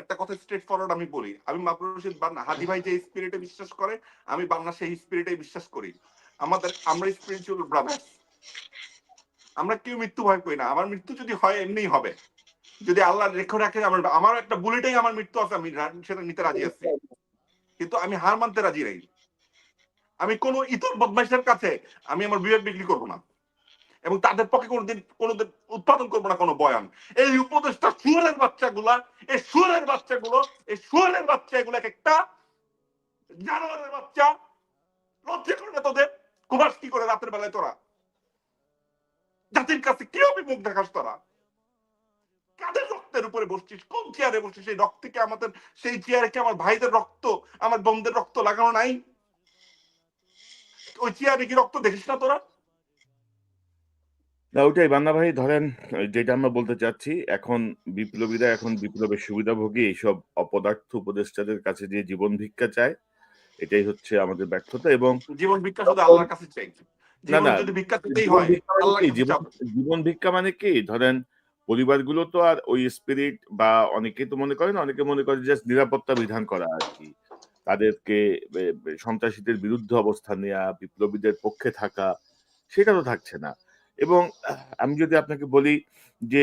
একটা কথা স্ট্রেট ফরওয়ার্ড আমি বলি, আমি মাবরুর রশিদ বান্না, হাদি ভাই যে স্পিরিটে বিশ্বাস করে, আমি বান্না সেই স্পিরিটে বিশ্বাস করি। আমরা স্পিরিচুয়াল ব্রাদার্স। আমরা কেউ মৃত্যু ভয় করি না। আমার মৃত্যু যদি হয় এমনিই হবে, যদি আল্লাহ রেখে রাখে। আমার একটা বুলেটেই আমার মৃত্যু আছে, আমি সেটা নিতে রাজি আছি, কিন্তু আমি হার মানতে রাজি নাই। আমি কোন ইতর বদমাইশের কাছে আমি আমার বিবেক বিক্রি করবো না, এবং তাদের পক্ষে কোনোদিন উৎপাদন করবো না কোনো বয়ান। এই উপদেশটা শুয়ারের বাচ্চাগুলা, এই শুয়ারের বাচ্চা এগুলো একটা জানোয়ারের বাচ্চা। লজ্জা করে না তোদের? কুমার কি করে রাতের বেলায় তোরা জাতির কাছে কিভাবে মুখ দেখাস? তোরা কাদের রক্তের উপরে বসছিস? কোন চেয়ারে বসছিস? সেই রক্ত থেকে আমাদের, সেই চেয়ারে কি আমার ভাইদের রক্ত, আমার বোনদের রক্ত লাগানো নাই? ওই চেয়ারে কি রক্ত দেখিস না তোরা? না, ওটাই বান্না ভাই, ধরেন যেটা আমরা বলতে চাচ্ছি, এখন বিপ্লবীরা এখন বিপ্লবের সুবিধাভোগী এইসব অপদার্থ উপদেষ্টাদের কাছে যে জীবন ভিক্ষা চায়, এটাই হচ্ছে আমাদের ব্যর্থতা। এবং জীবন ভিক্ষা শুধু তখন আল্লাহর কাছে চাই। না, জীবন না, যদি ভিক্ষা পেতেই জীবন হয়, ভিক্ষা মানে কি? আল্লাহর কাছে চাবে। জীবন ভিক্ষা মানে কি? ধরেন পরিবারগুলো তো আর ওই স্পিরিট, বা অনেকে তো মনে করেন, অনেকে মনে করে জাস্ট নিরাপত্তা বিধান করা আরকি। তাদেরকে সন্ত্রাসীদের বিরুদ্ধে অবস্থান নেয়া, বিপ্লবীদের পক্ষে থাকা, সেটা তো থাকছে না। এবং আমি যদি আপনাকে বলি যে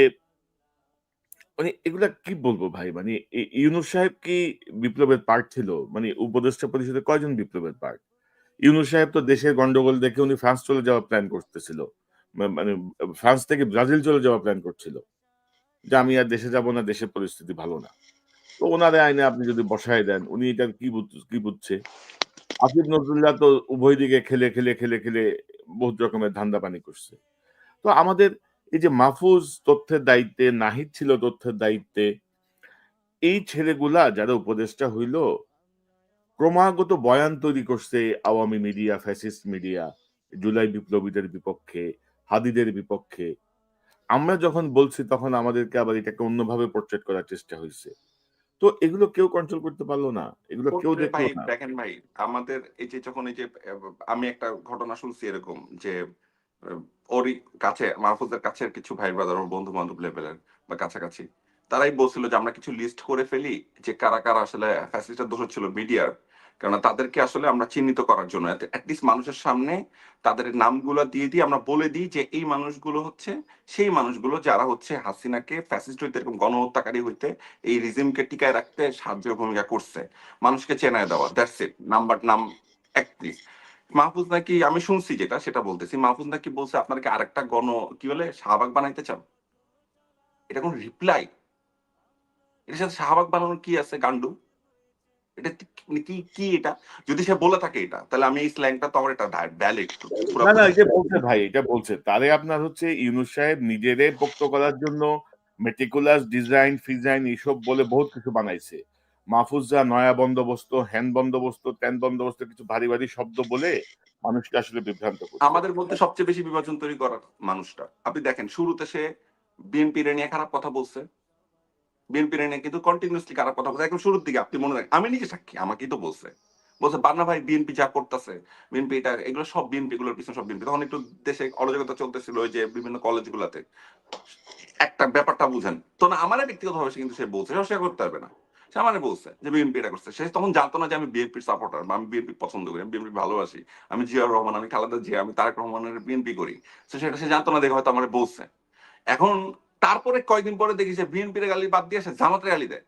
মানে এগুলা কি বলবো ভাই? মানে ইউনূস সাহেব কি বিপ্লবের পার্ট ছিল? মানে উপদেষ্টা পরিষদে কয়জন বিপ্লবের পার্ট? ইউনূস সাহেব তো দেশের গন্ডগোল দেখে উনি ফ্রান্স চলে যাওয়ার প্ল্যান করতেছিল। মানে ফ্রান্স থেকে ব্রাজিল চলে যাওয়ার প্ল্যান করছিল। যে আমি আর দেশে যাব না, দেশের পরিস্থিতি ভালো না। তো উনারে আইনে আপনি যদি বসায় দেন, উনি এটা কি বুঝছে? আসিফ নজরুল্লাহ তো উভয় দিকে খেলে বহুত রকমের ধান্দাপানি করছে। তো আমাদের এই যে মাহফুজ তথ্যের দায়িত্বে, নাহিদ ছিল তথ্যের দায়িত্বে, এই ছেলেগুলা যারা উপদেষ্টা হইল, ক্রমাগত বয়ান তৈরি করছে Awami media, fascist media, July বিপ্লবীদের বিপক্ষে, হাদিদের বিপক্ষে। আমরা যখন বলছি তখন আমাদেরকে আবার এটাকে অন্যভাবে পোর্ট্রেট করার চেষ্টা হয়েছে। তো এগুলো কেউ কন্ট্রোল করতে পারলো না, এগুলো কেউ ভাই দেখলো না। দেখেন ভাই, আমাদের এই যে যখন এই যে আমি একটা ঘটনা শুনছি এরকম যে ওরই কাছে, মাহফুজের কাছের কিছু ভাই ব্রাদার, ওর বন্ধু বান্ধব লেভেলের বা কাছাকাছি, তারাই বলছিল যে আমরা কিছু লিস্ট করে ফেলি যে কারা কারা আসলে ফ্যাসিলিটির দোষ ছিল মিডিয়ার, কেননা তাদেরকে আসলে আমরা চিহ্নিত করার জন্য অ্যাটলিস্ট মানুষের সামনে তাদের নামগুলো দিয়ে দিয়ে আমরা বলে দিই যে এই মানুষগুলো হচ্ছে সেই মানুষগুলো যারা হচ্ছে হাসিনাকে ফ্যাসিস্ট হইতে এরকম গণহত্যাকারী হইতে এই রিজিমকে টিকায় রাখতে সাহায্য ভূমিকা করছে, মানুষকে চেনায় দেওয়া, দ্যাটস ইট। নাম এক প্লিজ। মাহফুজ নাকি, আমি শুনছি যেটা সেটা বলতেছি, মাহফুজ নাকি বলছে আপনারা কি আরেকটা কি বলে শাহবাগ বানাইতে চান। এটা কোন রিপ্লাই? এটার সাথে শাহবাগ বানানোর কি আছে গান্ডু? এটা কি কি এটা? যদি সে বলে থাকে এটা, তাহলে আমি এই স্ল্যাংটা তো আমার এটা ভ্যালিড না না, পুরোপুরি। এটা বলছে ভাই, এটা বলছে তারে আপনার হচ্ছে ইউনূস সাহেব নিজেরে পোক্ত করার জন্য মেটিকুলাস ডিজাইন ফিজাইন এইসব বলে বহুত কিছু বানাইছে। মাহফুজা নয়া বন্দোবস্ত, হ্যান বন্দোবস্ত, ত্যান বন্দোবস্ত কিছু ভারী ভারী শব্দ বলে মানুষকে আসলে বিভ্রান্ত করছে। আমাদের মধ্যে সবচেয়ে বেশি বিভাজন তৈরি করার মানুষটা আপনি দেখেন, শুরুতে সে বিএনপির নিয়ে খারাপ কথা বলছে, বিএনপির নিয়ে কিন্তু কন্টিনিউসলি খারাপ কথা বলছে একদম শুরুর দিকে। আপনি মনে রাখেন, আমি নিজে সাক্ষী, আমাকেই তো বলছে বান্না ভাই বিএনপি যা করতেছে, বিএনপি এটা এগুলো সব বিএনপি, এগুলোর পিছনে সব বিএনপি। তখন একটু দেশে অরাজকতা চলতেছিল ওই যে বিভিন্ন কলেজগুলোতে, একটা ব্যাপারটা বুঝেন তো না। আমার ব্যক্তিগত ভাবে কিন্তু সে বলছে, সে অস্বীকার করতে পারবে না, সে আমারে বলছে যে বিএনপি এটা করছে। সে তখন জানতো না যে আমি বিএনপির সাপোর্টার বা আমি বিএনপি পছন্দ করি, আমি বিএনপি ভালোবাসি, আমি জিয়াউর রহমান, আমি খালেদা জিয়া, আমি তারেক রহমানের বিএনপি করি। তো সেটা সে জানতো না, দেখে হয়তো আমার বলছে। এখন তারপরে কয়েকদিন পরে দেখি যে বিএনপির গালি বাদ দিয়ে সে জামাতের গালি দেয়,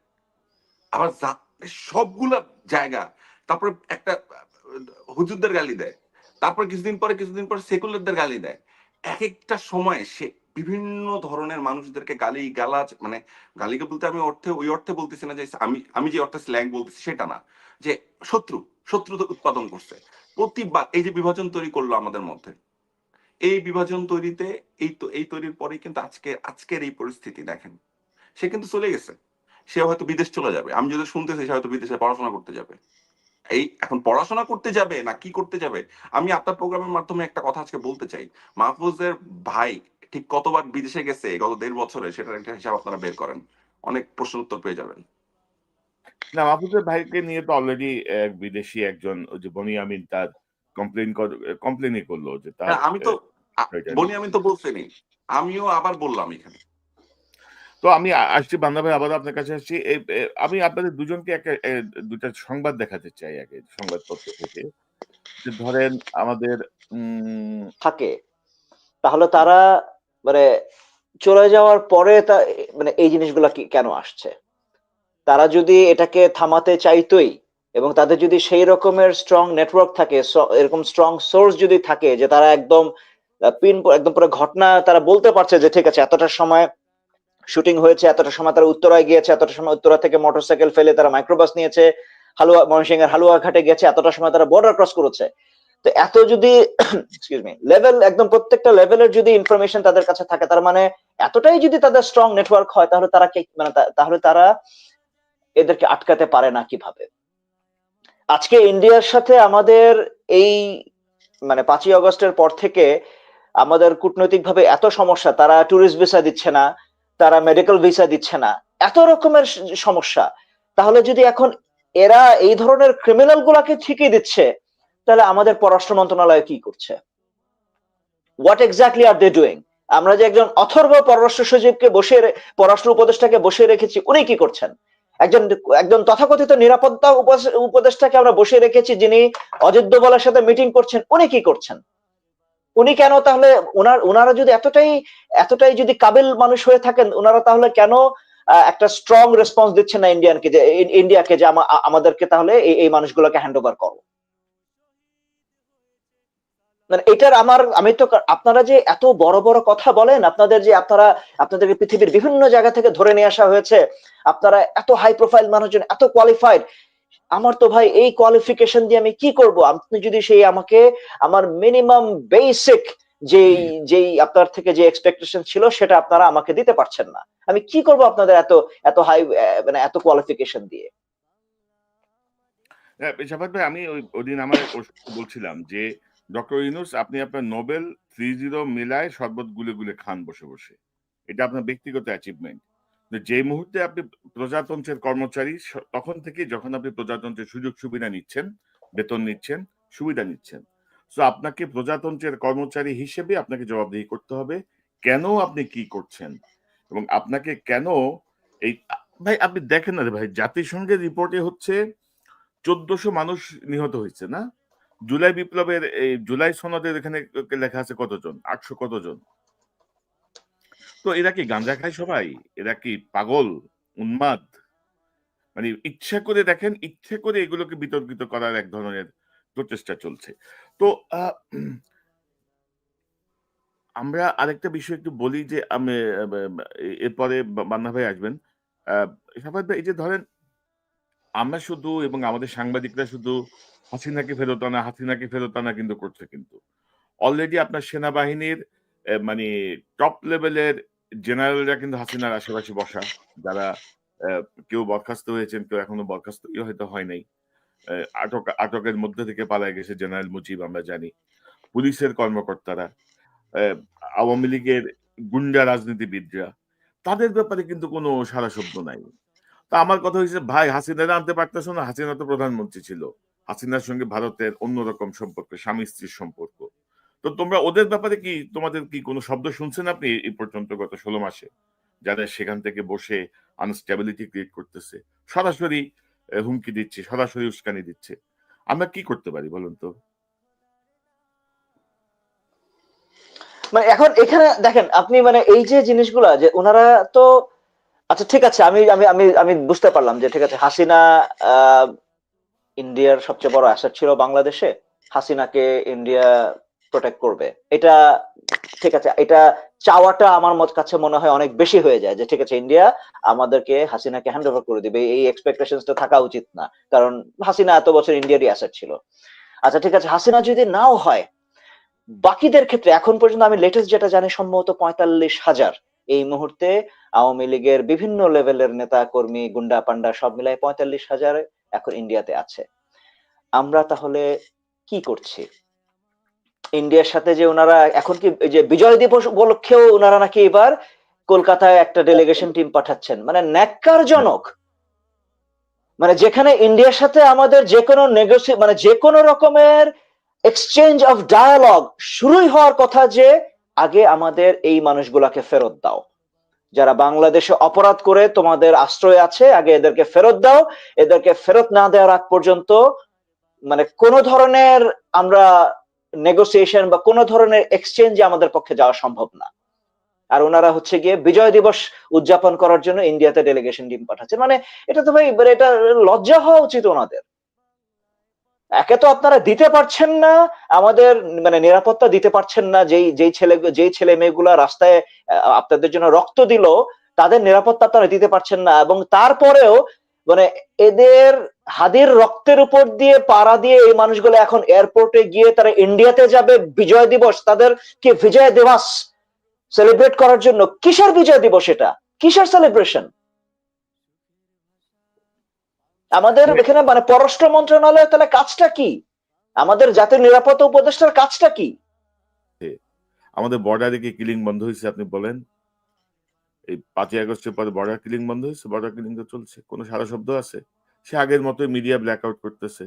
আবার সবগুলা জায়গা। তারপরে একটা হুজুরদের গালি দেয়, তারপর কিছুদিন পরে সেকুলারদের গালি দেয়। এক একটা সময় সে বিভিন্ন ধরনের মানুষদেরকে গালি গালাজ, মানে গালিকে বলতে আমি ওই অর্থে বলতেছি না যে আমি যে অর্থে স্ল্যাং বলতেছি সেটা না, যে শত্রুতা উৎপাদন করছে প্রতিবার। এই যে বিভাজন তৈরি করলো আমাদের মধ্যে, এই বিভাজন তৈরিতে এই তৈরির পরেই কিন্তু আজকের এই পরিস্থিতি দেখেন। সে কিন্তু চলে গেছে, সে হয়তো বিদেশ চলে যাবে, আমি যদি শুনতেছি সে হয়তো বিদেশে পড়াশোনা করতে যাবে। এই এখন পড়াশোনা করতে যাবে না কি করতে যাবে, আমি আপনার প্রোগ্রামের মাধ্যমে একটা কথা আজকে বলতে চাই। মাহফুজের ভাই ঠিক কতবার বিদেশে গেছে গত 1.5 বছরে, সেটার একটা হিসাব আপনারা বের করেন, অনেক প্রশ্ন উত্তর পেয়ে যাবেন। না, মাহফুজের ভাইকে নিয়ে তো অলরেডি বিদেশি একজন ওই যে বনি আমিন তার কমপ্লেনই করলো যে তার হ্যাঁ, আমি তো বিষয়টা বলি, নিয়ে। আমি তো বলছিনি, আমিও আবার বললাম এখানে। তো আমি আসছি বান্না ভাই, আবারও আপনার কাছে আসছি। আমি আপনাদের দুজনকে একটা দুইটা সংবাদ দেখাতে চাই আগে সংবাদপত্র থেকে। যে ধরেন আমাদের থাকে, তাহলে তারা মানে চলে যাওয়ার পরে মানে এই জিনিসগুলা কেন আসছে? তারা যদি এটাকে থামাতে চাইতোই, এবং তাদের যদি সেই রকমের স্ট্রং নেটওয়ার্ক থাকে, এরকম স্ট্রং সোর্স যদি থাকে যে তারা একদম একদম পুরো ঘটনা তারা বলতে পারছে যে ঠিক আছে এতটা সময় শুটিং হয়েছে, এতটা সময় তারা উত্তরায় গিয়েছে, এতটা সময় উত্তরা থেকে মোটরসাইকেল ফেলে তারা মাইক্রোবাস নিয়েছে, ময়মনসিংহের হালুয়াঘাটে গেছে, এতটা সময় তারা বর্ডার ক্রস করেছে। তো এত যদি এক্সকিউজ মি লেভেল, একদম প্রত্যেকটা লেভেলের যদি ইনফরমেশন তাদের কাছে থাকে, তার মানে এতটাই যদি তাদের স্ট্রং নেটওয়ার্ক হয়, তাহলে তারা মানে তাহলে তারা এদেরকে আটকাতে পারে না কিভাবে? আজকে ইন্ডিয়ার সাথে আমাদের এই মানে 5ই আগস্টের পর থেকে আমাদের কূটনৈতিকভাবে এত সমস্যা, তারা ট্যুরিস্ট ভিসা দিচ্ছে না, তারা মেডিকেল ভিসা দিচ্ছে না, এত রকমের সমস্যা। তাহলে যদি এখন এরা এই ধরনের ক্রিমিনাল গুলাকে ঠিকই দিচ্ছে, তাহলে আমাদের পররাষ্ট্র মন্ত্রণালয় কি করছে? What exactly are they doing? আমরা যে একজন অথর্ব পররাষ্ট্র সচিবকে পররাষ্ট্র উপদেষ্টাকে বসিয়ে রেখেছি, উনি কি করছেন? একজন একজন তথাকথিত নিরাপত্তা উপদেষ্টাকে আমরা বসিয়ে রেখেছি, যিনি অজিত দোভালের সাথে মিটিং করছেন, উনি কি করছেন? উনি কেন তাহলে, ওনারা যদি এতটাই যদি কাবিল মানুষ হয়ে থাকেন, ওনারা তাহলে কেন একটা স্ট্রং রেসপন্স দিচ্ছেন না ইন্ডিয়াকে যে আমাদেরকে তাহলে এই মানুষগুলোকে হ্যান্ড ওভার করো? মানে এটার আমি তো, আপনারা যে এত বড় বড় কথা বলেন, আপনাদেরকে পৃথিবীর বিভিন্ন জায়গা থেকে ধরে নিয়ে আসা হয়েছে, আপনারা এত হাই প্রোফাইল মানুষজন, এত কোয়ালিফাইড। আমার তো ভাই এই কোয়ালিফিকেশন দিয়ে আমি কি করব? আপনি যদি সেই আমাকে আমার মিনিমাম বেসিক যেই যেই আপনার থেকে যে এক্সপেকটেশন ছিল সেটা আপনারা আমাকে দিতে পারছেন না, আমি কি করব আপনাদের এত এত হাই মানে এত কোয়ালিফিকেশন দিয়ে? শাফাত ভাই, আমি ওদিন আমার ওর সাথে বলছিলাম যে ডক্টর ইউনূস আপনি আপনার নোবেল 3-0 মিলায় শরবত গুলে গুলে খান বসে বসে। এটা আপনার ব্যক্তিগত অ্যাচিভমেন্ট। যে মুহূর্তে আপনি প্রজাতন্ত্রের কর্মচারী, তখন থেকে যখন আপনি প্রজাতন্ত্রের সুযোগ সুবিধা নিচ্ছেন, বেতন নিচ্ছেন, সুবিধা নিচ্ছেন, সো আপনাকে প্রজাতন্ত্রের কর্মচারী হিসেবে আপনাকে জবাবদিহি করতে হবে কেন আপনি কি করছেন এবং আপনাকে কেন এই ভাই আপনি দেখেন না রে ভাই, জাতিসংঘের রিপোর্টে হচ্ছে 1400 মানুষ নিহত হয়েছে না? জুলাই বিপ্লবের এই জুলাই সনদের এখানে লেখা আছে কতজন? 800 কতজন? তো এরা কি গাঁজা খায় সবাই? এরা কি পাগল? উন্মাদ? মানে ইচ্ছা করে দেখেন, ইচ্ছে করে এগুলোকে বিতর্কিত করার এক ধরনের প্রচেষ্টা চলছে। তো আ আমরা আরেকটা বিষয় একটু বলি যে আমি এরপরে মান্না ভাই আসবেন। আ শাফাত ভাই এই যে ধরেন আমরা শুধু এবং আমাদের সাংবাদিকরা শুধু হাসিনাকে ফেরত আনা, হাসিনাকে ফেরত আনা কিন্তু করছে কিন্তু। অলরেডি আপনার সেনাবাহিনীর মানে টপ লেভেলের জেনারেলরা কিন্তু হাসিনার আশেপাশে বসা। যারা অ্যা কেউ বরখাস্ত হয়েছেন, কেউ এখনো বরখাস্তই হয়তো হয় নাই। আটকের মধ্যে থেকে পালায় গেছে জেনারেল মুজিব আমরা জানি। পুলিশের কর্মকর্তারা, অ্যা আওয়ামী লীগের গুন্ডা রাজনীতিবিদরা, তাদের ব্যাপারে কিন্তু কোনো সাড়া শব্দ নাই। তো আমার কথা হইছে ভাই হাসিনারে আনতে পারতেছো না? হাসিনা তো প্রধানমন্ত্রী ছিল। হাসিনার সঙ্গে ভারতের অন্যরকম সম্পর্ক, স্বামী-স্ত্রীর সম্পর্ক। তো তোমরা ওদের ব্যাপারে কি তোমাদের কি কোনো শব্দ শুনছেন আপনি এই পর্যন্ত গত ১৬ মাসে? যারা সেখান থেকে বসে আনস্টেবিলিটি ক্রিয়েট করতেছে। সরাসরি হুমকি দিচ্ছে, সরাসরি উস্কানি দিচ্ছে। আমরা কি করতে পারি বলুন তো? মানে এখন এখানে দেখেন আপনি মানে এই যে জিনিসগুলা যে ওনারা তো আচ্ছা ঠিক আছে আমি আমি আমি আমি বুঝতে পারলাম যে ঠিক আছে হাসিনা আহ, ইন্ডিয়ার সবচেয়ে বড় অ্যাসেট ছিল বাংলাদেশে, হাসিনাকে ইন্ডিয়া প্রোটেক্ট করবে, এটা ঠিক আছে, এটা চাওয়াটা আমার কাছে মনে হয় অনেক বেশি হয়ে যায় যে ঠিক আছে ইন্ডিয়া আমাদেরকে হাসিনাকে হ্যান্ড ওভার করে দিবে, এই এক্সপেকটেশনটা থাকা উচিত না, কারণ হাসিনা এত বছর ইন্ডিয়ারই অ্যাসেট ছিল। আচ্ছা ঠিক আছে হাসিনা যদি নাও হয়, বাকিদের ক্ষেত্রে এখন পর্যন্ত আমি লেটেস্ট যেটা জানি সম্ভবত 45,000 এই মুহূর্তে আওয়ামী লীগের বিভিন্ন লেভেলের নেতা কর্মী গুন্ডা পান্ডা সব মিলাই 45,000 এখন ইন্ডিয়াতে আছে। আমরা তাহলে কি করছি? ইন্ডিয়ার সাথে যে ওনারা এখন কি এই যে বিজয় দিবস উপলক্ষেও ওনারা নাকি এবার কলকাতায় একটা ডেলিগেশন টিম পাঠাচ্ছেন, মানে ন্যাক্কারজনক। মানে যেখানে ইন্ডিয়ার সাথে আমাদের যে কোনো মানে যে কোনো রকমের এক্সচেঞ্জ অফ ডায়ালগ শুরুই হওয়ার কথা যে আগে আমাদের এই মানুষগুলাকে ফেরত দাও, যারা বাংলাদেশে অপরাধ করে তোমাদের আশ্রয় আছে আগে এদেরকে ফেরত দাও, এদেরকে ফেরত না দেওয়ার আগ পর্যন্ত মানে কোন ধরনের আমরা নেগোসিয়েশন বা কোন ধরনের এক্সচেঞ্জে আমাদের পক্ষে যাওয়া সম্ভব না। আর ওনারা হচ্ছে গিয়ে বিজয় দিবস উদযাপন করার জন্য ইন্ডিয়াতে ডেলিগেশন টিম পাঠাচ্ছে, মানে এটা তো ভাই মানে এটা লজ্জা হওয়া উচিত ওনাদের। একে তো আপনারা দিতে পারছেন না আমাদের মানে নিরাপত্তা দিতে পারছেন না, যেই ছেলে মেয়েগুলা রাস্তায় আপনাদের জন্য রক্ত দিল তাদের নিরাপত্তা আপনারা দিতে পারছেন না, এবং তারপরেও মানে এদের হাদির রক্তের উপর দিয়ে পাড়া দিয়ে এই মানুষগুলো এখন এয়ারপোর্টে গিয়ে তারা ইন্ডিয়াতে যাবে বিজয় দিবস, তাদের কি বিজয় দিবস সেলিব্রেট করার জন্য। কিসের বিজয় দিবস এটা? কিসের সেলিব্রেশন? আমাদের এখানে মানে পররাষ্ট্র মন্ত্রণালয়ের তাহলে কাজটা কি? আমাদের জাতীয় নিরাপত্তা উপদেষ্টার কাজটা কি? আমাদের বর্ডারে কি কিলিং বন্ধ হয়েছে আপনি বলেন? এই ৫ই আগস্টের পরে বর্ডার কিলিং বন্ধ হয়েছে? বর্ডার কিলিং তো চলছে। কোনো সাড়া শব্দ আছে? সে আগের মতোই মিডিয়া ব্ল্যাক আউট করতেছে।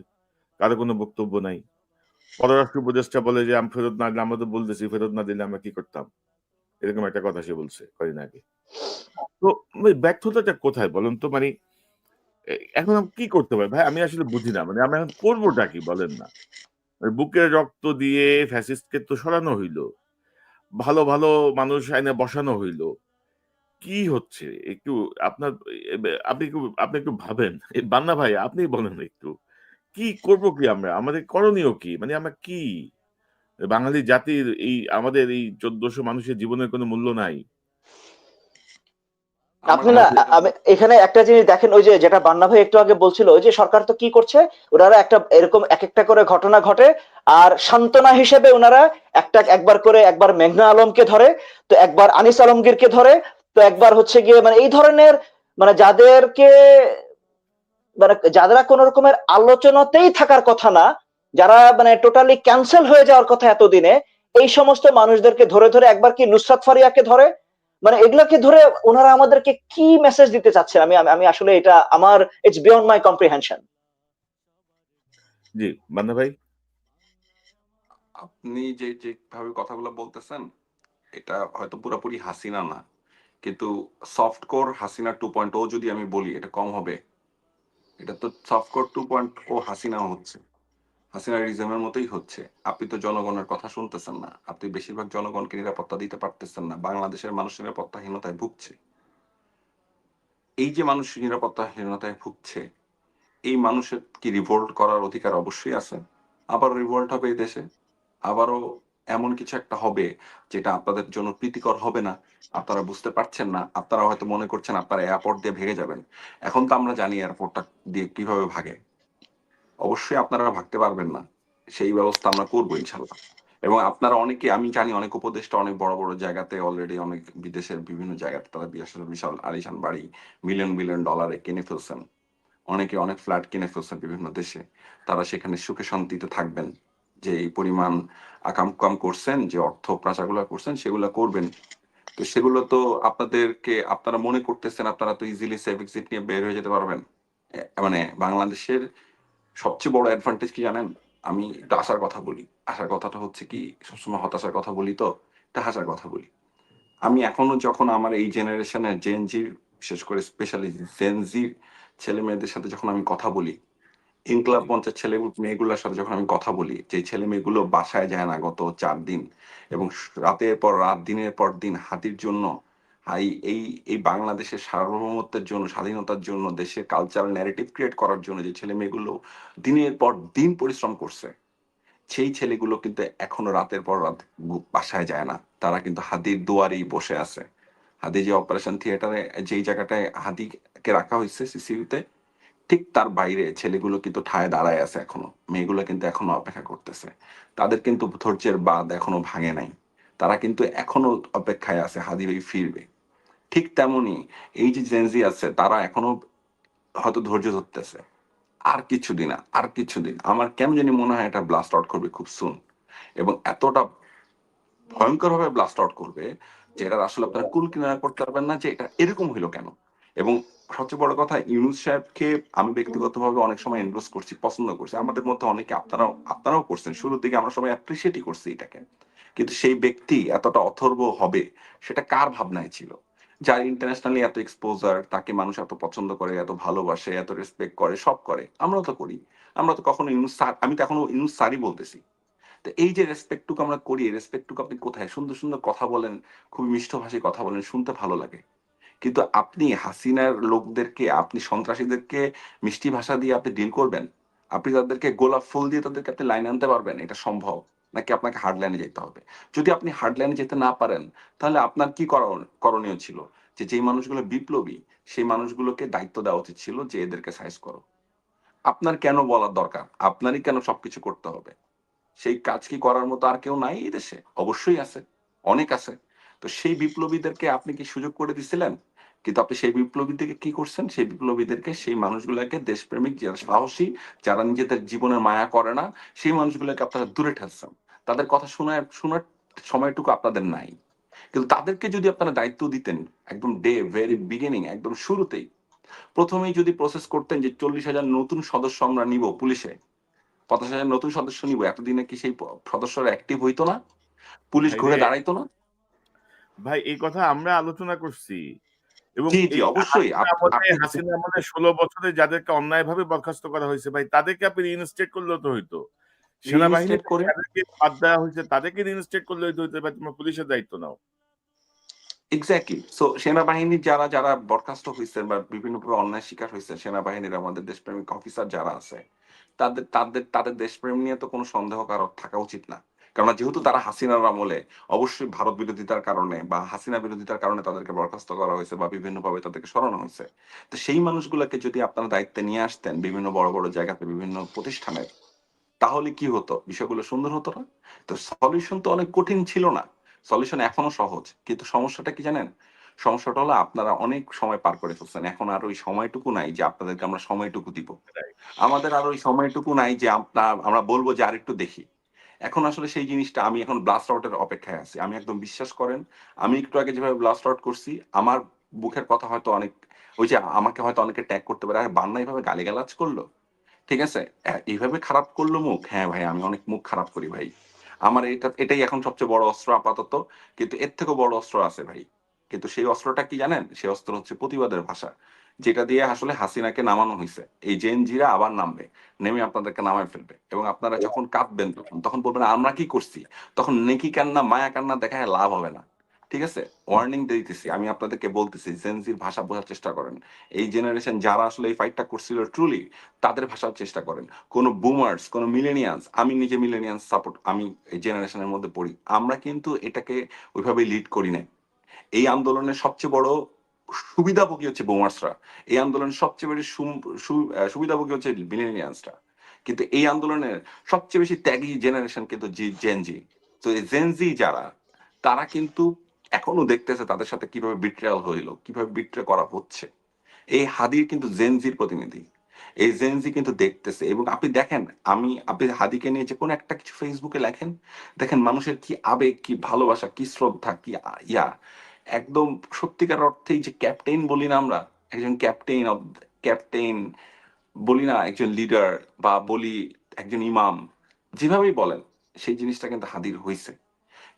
কারো কোনো বক্তব্য নাই। পররাষ্ট্র উপদেষ্টা বলে যে আমি ফেরত না দিলে আমরা তো বলতেছি ফেরত না দিলে আমরা কি করতাম? এরকম একটা কথা সে বলছে কদিন আগে। তো ওই ব্যর্থতাটা কোথায় বলুন তো? মানে এখন আমি কি করতে পারি? ভাই আমি আসলে বুঝি না। মানে আমরা এখন করবোটা কি বলেন না? বুকে রক্ত দিয়ে ফ্যাসিস্টকে তো সরানো হইল। ভালো, ভালো মানুষ আইনে বসানো হইল। কি হচ্ছে? একটু আপনার আপনি একটু ভাবেন। বান্না ভাই আপনি বলেন একটু। কি করব কি আমরা? আমাদের করণীয় কি? মানে আমরা কি? বাঙালি জাতির এই আমাদের এই ১৪০০ মানুষের জীবনের কোনো মূল্য নাই। আমার আপনি না আমাদের আমি এখানে একটা জিনিস দেখেন, ওই যে যেটা বান্না ভাই একটু আগে বলছিল, ওই যে সরকার তো কি করছে, ওনারা একটা এরকম এক একটা করে ঘটনা ঘটে আর সান্ত্বনা হিসেবে ওনারা একবার করে একবার মেঘনা আলমকে ধরে, তো একবার আনিস আলমগীরকে ধরে, তো একবার হচ্ছে গিয়ে মানে এই ধরনের মানে যাদেরকে মানে যারা কোন রকমের আলোচনাতেই থাকার কথা না, যারা মানে টোটালি ক্যান্সেল হয়ে যাওয়ার কথা এতদিনে, এই সমস্ত মানুষদেরকে ধরে ধরে একবার কি নুসরাত ফারিয়াকে ধরে, মানে এগুলাকে ধরে ওনারা আমাদেরকে কি মেসেজ দিতে চাচ্ছেন আমি আমি আমি আসলে এটা আমার ইটস বিয়ন্ড মাই কম্প্রিহেনশন। জি, বান্না ভাই? আপনি যেভাবে কথাগুলো বলতেছেন এটা হয়তো পুরোপুরি হাসিনা না, কিন্তু সফট কোর হাসিনা 2.0 যদি আমি বলি এটা কম হবে। এটা তো সফটকোর 2.0 হাসিনা হচ্ছে, হাসিনা রিজমের মতোই হচ্ছে। আপনি তো জনগণের কথা শুনতেছেন না, আপনি বেশিরভাগ জনগণকে নিরাপত্তা দিতে পারতেছেন না, বাংলাদেশের মানুষ নিরাপত্তাহীনতায় ভুগছে। এই যে মানুষ নিরাপত্তাহীনতায় ভুগছে, এই মানুষের কি রিভোল্ট করার অধিকার? অবশ্যই আছে। আবার রিভোল্ট হবে এই দেশে, আবারও এমন কিছু একটা হবে যেটা আপনাদের জন্য প্রীতিকর হবে না, আপনারা বুঝতে পারছেন না, আপনারা হয়তো মনে করছেন আপনারা এয়ারপোর্ট দিয়ে ভেগে যাবেন। এখন তো আমরা জানি এয়ারপোর্টটা দিয়ে কিভাবে ভাগে, অবশ্যই আপনারা ভাগতে পারবেন না, সেই ব্যবস্থা আমরা করবো ইনশাল্লাহ। এবং আপনারা অনেকে, আমি জানি অনেক উপদেষ্টা অনেক বড় বড় জায়গাতে অলরেডি, অনেক বিদেশের বিভিন্ন জায়গাতে তারা বিশাল বিশাল আলিশান বাড়ি মিলিয়ন মিলিয়ন ডলারে কিনে ফেলছেন, অনেকে অনেক ফ্ল্যাট কিনে ফেলছেন বিভিন্ন দেশে। তারা সেখানে সুখে শান্তিতে থাকবেন, যে এই পরিমাণ আকাম কাম করছেন, যে অর্থ পাচারগুলো করছেন সেগুলো করবেন। তো সেগুলো তো আপনাদেরকে, আপনারা মনে করতেছেন আপনারা তো ইজিলি সেফ এক্সিট নিয়ে বের হয়ে যেতে পারবেন। মানে বাংলাদেশের সবচেয়ে বড় অ্যাডভান্টেজ কি জানেন? আমি একটা আশার কথা বলি, আশার কথাটা হচ্ছে কি, সবসময় হতাশার কথা বলি তো, একটা হাসার কথা বলি। আমি এখনো যখন আমার এই জেনারেশনের জেনজির, বিশেষ করে স্পেশালি জেনজির ছেলে মেয়েদের সাথে যখন আমি কথা বলি, ইনকলাব জি। মঞ্চের ছেলে মেয়েগুলোর সাথে যখন আমি কথা বলি, যে ছেলে মেয়েগুলো বাসায় যায় না গত 4 দিন, এবং রাতের পর রাত দিনের পর দিন হাতির জন্য, এই এই এই বাংলাদেশের সার্বভৌমত্বের জন্য, স্বাধীনতার জন্য, দেশের কালচারাল ন্যারেটিভ ক্রিয়েট করার জন্য যে ছেলে মেয়েগুলো দিনের পর দিন পরিশ্রম করছে, সেই ছেলেগুলো কিন্তু এখনো রাতের পর রাত বাসায় যায় না, তারা কিন্তু হাদির দুয়ারেই বসে আছে। হাদি যে অপারেশন থিয়েটারে যেই জায়গাটায় হাদিকে রাখা হয়েছে সিসিউতে, ঠিক তার বাইরে ছেলেগুলো কিন্তু ঠায় দাঁড়ায় আছে এখনো, মেয়েগুলো কিন্তু এখনো অপেক্ষা করতেছে। তাদের কিন্তু ধৈর্যের বাঁধ এখনো ভাঙে নাই, তারা কিন্তু এখনো অপেক্ষায় আছে হাদি ভাই ফিরবে। ঠিক তেমনি এই যে জেনজি আছে, তারা এখনো হয়তো ধৈর্য ধরতেছে। আর কিছুদিন, আর কিছুদিন আমার কেন জানি মনে হয় এটা ব্লাস্ট আউট করবে খুব সুন, এবং এতটা ভয়ঙ্কর ভাবে ব্লাস্ট আউট করবে যে এটা আসলে আপনারা কুল কিনারা করতে পারবেন না যে এটা এরকম হইলো কেন। এবং সবচেয়ে বড় কথা, ইউনূস সাহেবকে আমি ব্যক্তিগতভাবে অনেক সময় এন্ডোর্স করছি, পছন্দ করছি, আমাদের মধ্যে অনেকে, আপনারাও করছেন, শুরুর দিকে আমরা সবাই অ্যাপ্রিসিয়েটই করছি এটাকে। কিন্তু সেই ব্যক্তি এতটা অথর্ব হবে সেটা কার ভাবনায় ছিল? যার ইন্টারন্যাশনালি এত এক্সপোজার, তাকে মানুষ এত পছন্দ করে, এত ভালোবাসে, এত রেসপেক্ট করে, সব করে, আমরাও তো করি। আমরা তো কখনো ইউনূস স্যার, আমি তো এখনো ইউনূস স্যারই বলতেছি। তো এই যে রেসপেক্টটুকু আমরা করি, রেসপেক্টটুকু আপনি কোথায়? সুন্দর সুন্দর কথা বলেন, খুবই মিষ্ট ভাষায় কথা বলেন, শুনতে ভালো লাগে। কিন্তু আপনি হাসিনার লোকদেরকে, আপনি সন্ত্রাসীদেরকে মিষ্টি ভাষা দিয়ে আপনি ডিল করবেন? আপনি তাদেরকে গোলাপ ফুল দিয়ে তাদেরকে আপনি লাইনে আনতে পারবেন? এটা সম্ভব? নাকি আপনাকে হার্ড লাইনে যেতে হবে? যদি আপনি হার্ড লাইনে যেতে না পারেন, তাহলে আপনার কি করণীয় ছিল? যে যেই মানুষগুলো বিপ্লবী, সেই মানুষগুলোকে দায়িত্ব দেওয়া উচিত ছিল যে এদেরকে সাইজ করো। আপনার কেন বলার দরকার? আপনারই কেন সবকিছু করতে হবে? সেই কাজ কি করার মতো আর কেউ নাই এই দেশে? অবশ্যই আছে, অনেক আছে। তো সেই বিপ্লবীদেরকে আপনি কি সুযোগ করে দিছিলেন? কিন্তু আপনি সেই বিপ্লবীদেরকে কি করছেন? সেই বিপ্লবীদেরকে, সেই মানুষগুলোকে, দেশপ্রেমিক যারা সাহসী, যারা নিজেদের জীবনের মায়া করে না, সেই মানুষগুলোকে আপনারা দূরে ঠেলছেন। তাদের কথা শোনার সময়টুকু আপনাদের নাই। কিন্তু তাদেরকে যদি আপনারা দায়িত্ব দিতেন একদম ভেরি বিগিনিং, একদম শুরুতেই, প্রথমেই যদি প্রসেস করতেন যে 40,000 নতুন সদস্য আমরা নিব পুলিশে, 50,000 নতুন সদস্য নিব, এতদিনে কি সেই সদস্যরা অ্যাক্টিভ হইতো না? পুলিশ ঘুরে ভাইরে, দাঁড়াইতো না? ভাই এই কথা আমরা আলোচনা করছি এবং জি, জি, এই অবশ্যই। হাসিনা আমলে, আপনি হাসিনা আমলে ১৬ বছরে যাদেরকে অন্যায়ভাবে বরখাস্ত করা হয়েছে ভাই, তাদেরকে আপনি রিইনস্টেট করলেও তো হইতো। সেনাবাহিনী রিইনস্টেট থেকে করে যাদেরকে বাদ দেওয়া হয়েছে তাদেরকে রিইনস্টেট করলে হইতো, ভাই তোমরা পুলিশের দায়িত্ব নাও। এক্সাক্টলি। সো সেনাবাহিনীর যারা যারা বরখাস্ত হয়েছেন বা বিভিন্নভাবে অন্যায় শিকার হয়েছে, সেনাবাহিনীর আমাদের দেশপ্রেমিক অফিসার যারা আছে, তাদের দেশপ্রেম নিয়ে তো কোনো সন্দেহ কারো থাকা উচিত না। কেননা যেহেতু তারা হাসিনার আমলে অবশ্যই ভারত বিরোধিতার কারণে বা হাসিনা বিরোধিতার কারণে তাদেরকে বরখাস্ত করা হয়েছে বা বিভিন্নভাবে তাদেরকে সরানো হয়েছে। তো সেই মানুষগুলোকে যদি আপনারা দায়িত্বে নিয়ে আসতেন বিভিন্ন বড় বড় জায়গাতে, বিভিন্ন প্রতিষ্ঠানে, তাহলে কি হতো? বিষয়গুলো সুন্দর হতো না? তো সলিউশন তো অনেক কঠিন ছিল না। সলিউশন এখনো সহজ। কিন্তু সমস্যাটা কি জানেন? সমস্যাটা হলো আপনারা অনেক সময় পার করে ফেলছেন। এখন আর ওই সময়টুকু নাই যে আপনাদেরকে আমরা সময়টুকু দিব। আমাদের আর ওই সময়টুকু নাই যে আমরা বলব যে আরেকটু দেখি। এখন আসলে সেই জিনিসটা, আমি এখন ব্লাস্ট আউট এর অপেক্ষায় আছি। আমি একদম বিশ্বাস করেন, আমি একটু আগে যেভাবে ব্লাস্ট আউট করছি, আমার মুখের কথা হয়তো অনেক, ওই যে আমাকে হয়তো অনেকে ট্যাগ করতে পারে, আরে বান্না এভাবে গালিগালাজ করলো। ঠিক আছে? এইভাবে খারাপ করলো মুখ? হ্যাঁ ভাই, আমি অনেক মুখ খারাপ করি ভাই। আমার এটাই এখন সবচেয়ে বড় অস্ত্র আপাতত। কিন্তু এর থেকেও বড় অস্ত্র আছে ভাই। কিন্তু সেই অস্ত্রটা কি জানেন? সেই অস্ত্র হচ্ছে প্রতিবাদের ভাষা। যেটা দিয়ে আসলে হাসিনাকে নামানো হয়েছে। এই জেনজিরা আবার নামবে, নেমে আপনাদেরকে নামায় ফেলবে, এবং আপনারা যখন কাঁদবেন তখন তখন বলবেন আমরা কি করছি, তখন নেকি কান্না মায়া কান্না দেখায় লাভ হবে না। ঠিক আছে, ওয়ার্নিং দিতেছি, আমি আপনাদেরকে বলতেছি জেনজির ভাষা বোঝার চেষ্টা করেন। এই জেনারেশন যারা আসলে এই ফাইটটা করছিল ট্রুলি, তাদের ভাষার চেষ্টা করেন। কোনো বুমার্স, কোনো মিলেনিয়ান্স, আমি নিজে মিলেনিয়ান্স সাপোর্ট, আমি এই জেনারেশনের মধ্যে পড়ি, আমরা কিন্তু এটাকে ওইভাবে লিড করি না। এই আন্দোলনের সবচেয়ে বড় সুবিধাভোগী হচ্ছে বোমার্সরা, এই আন্দোলনের সবচেয়ে বেশি সুবিধাভোগী হচ্ছে মিলেনিয়ান্সরা, কিন্তু এই আন্দোলনের সবচেয়ে বেশি ত্যাগী জেনারেশন কিন্তু জেনজি। তো এই জেনজি যারা, তারা কিন্তু এখনো দেখতেছে তাদের সাথে কিভাবে বিট্রেয়াল হইলো, কিভাবে বিট্রে করা হচ্ছে। এই হাদির কিন্তু জেনজির প্রতিনিধি, এই জেনজি কিন্তু দেখতেছে। এবং আপনি দেখেন, আপনি হাদিকে নিয়ে যে কোনো একটা কিছু ফেসবুকে লেখেন, দেখেন মানুষের কি আবেগ, কি ভালোবাসা, কি শ্রদ্ধা, কি ইয়া, একদম সত্যিকার অর্থেই যে ক্যাপ্টেন বলি না আমরা, একজন ক্যাপ্টেন বলি না, একজন লিডার, বা বলি একজন ইমাম, যেভাবেই বলেন, সেই জিনিসটা কিন্তু হাদির হইছে।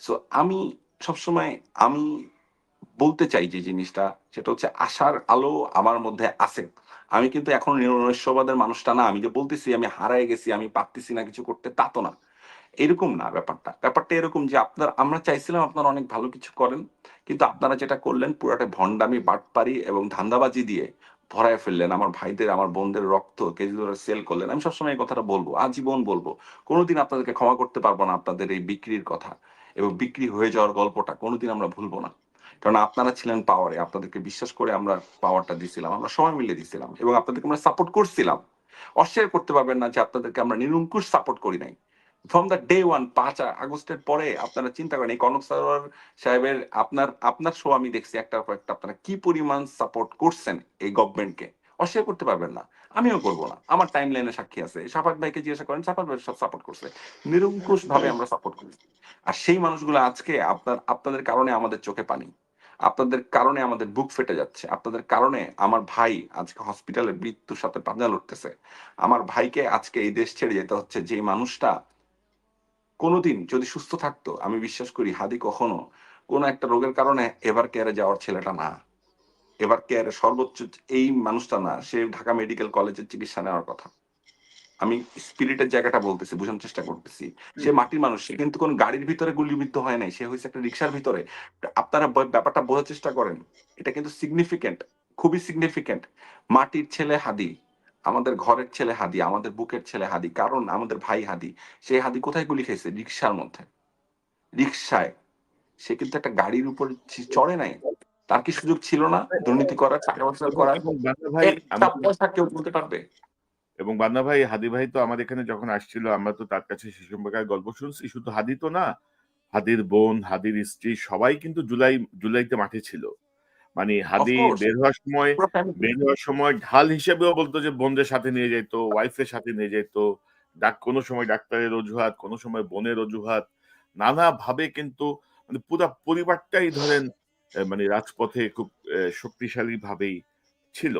সো আমি সবসময় আমি বলতে চাই যে জিনিসটা, সেটা হচ্ছে আশার আলো আমার মধ্যে আছে। আমি কিন্তু এখন নৈরাশ্যবাদের মানুষটা না, আমি যে বলতেছি আমি হারায় গেছি, আমি পারতেছি না কিছু করতে, তা তো না। এরকম না ব্যাপারটা, ব্যাপারটা এরকম যে আমরা চাইছিলাম আপনারা অনেক ভালো কিছু করেন, কিন্তু আপনারা যেটা করলেন পুরাটা ভণ্ডামি, বাটপারি এবং ধান্দাবাজি দিয়ে ভরায় ফেললেন। আমার ভাইদের, আমার বোনদের রক্ত কেজি ধরে সেল করলেন। আমি সবসময় এই কথাটা বলবো, আজীবন বলবো, কোনোদিন আপনাদেরকে ক্ষমা করতে পারবো না আপনাদের এই বিক্রির কথা, এবং বিক্রি হয়ে যাওয়ার গল্পটা কোনোদিন আমরা ভুলবো না। কারণ আপনারা ছিলেন পাওয়ারে, আপনাদেরকে বিশ্বাস করে আমরা পাওয়ারটা দিছিলাম, আমরা সবাই মিলে দিছিলাম, এবং আপনাদেরকে আমরা সাপোর্ট করছিলাম। অস্বীকার করতে পারবেন না যে আপনাদেরকে আমরা নিরঙ্কুশ সাপোর্ট করি নাই। ফ্রম দ্য ডে ওয়ান, 5 আগস্টের পরে আপনারা চিন্তা করেন, এই কনক সারোয়ার সাহেবের, আপনার আপনার শো আমি দেখছি একটার পর একটা, আপনারা কি পরিমাণ সাপোর্ট করছেন এই গভর্নমেন্টকে, অস্বীকার করতে পারবেন না। আমিও করবো না, আমার টাইম লাইনে সাক্ষী আছে। সাফাত ভাইকে জিজ্ঞাসা করেন, সাফাত ভাই সব সাপোর্ট করছে, নিরঙ্কুশ ভাবে আমরা সাপোর্ট করি। আর সেই মানুষগুলো আজকে আপনাদের কারণে আমাদের চোখে পানি, আপনাদের কারণে আমাদের বুক ফেটে যাচ্ছে, আপনাদের কারণে আমার ভাই আজকে হসপিটালে মৃত্যুর সাথে পাঞ্জা লড়তেছে। আমার ভাইকে আজকে এই দেশ ছেড়ে যেতে হচ্ছে, যে মানুষটা কোনোদিন যদি সুস্থ থাকতো, আমি বিশ্বাস করি হাদি কখনো কোনো একটা রোগের কারণে এভার কেয়ারে যাওয়ার ছেলেটা না। এভার কেয়ারে সর্বোচ্চ এই মানুষটা না, সে ঢাকা মেডিকেল কলেজের চিকিৎসা নেওয়ার কথা। আমি স্পিরিটের জায়গাটা বলতেছি, বোঝানোর চেষ্টা করতেছি। সে মাটির মানুষ, সে কিন্তু কোন গাড়ির ভিতরে গুলিবিদ্ধ হয় নাই, সে হয়েছে একটা রিক্সার ভিতরে। আপনারা ব্যাপারটা বোঝার চেষ্টা করেন, এটা কিন্তু সিগনিফিকেন্ট, খুবই সিগনিফিকেন্ট। মাটির ছেলে হাদি, আমাদের ঘরের ছেলে হাদি, আমাদের বুকের ছেলে হাদি, কারণ আমাদের ভাই হাদি। সেই হাদি কোথায় গুলি খেয়েছে? রিক্সার মধ্যে, রিক্সায়। সে কিন্তু একটা গাড়ির উপর চড়ে নাই। তার কি সুযোগ ছিল না দুর্নীতি করার, টাকা পয়সা করার? এবং বান্না ভাই, একটা পয়সা কেউ বলতে পারবে? বান্না ভাই, হাদি ভাই তো আমাদের এখানে যখন আসছিল, আমরা তো তার কাছে সে সম্পর্কে গল্প শুনছি। শুধু হাদি তো না, হাদির বোন, হাদির স্ত্রী সবাই কিন্তু জুলাইতে মাঠে ছিল। মানে হাদি অফকোর্স, পুরো ফ্যামিলি। বের হওয়ার সময় ঢাল হিসেবেও বলতো যে বোনদের সাথে নিয়ে যেত, ওয়াইফের সাথে নিয়ে যেত। কোনো সময় ডাক্তারের অজুহাত, কোনো সময় বোনের অজুহাত, নানা ভাবে কিন্তু মানে পুরা পরিবারটাই ধরেন মানে রাজপথে খুব শক্তিশালী ভাবেই ছিল।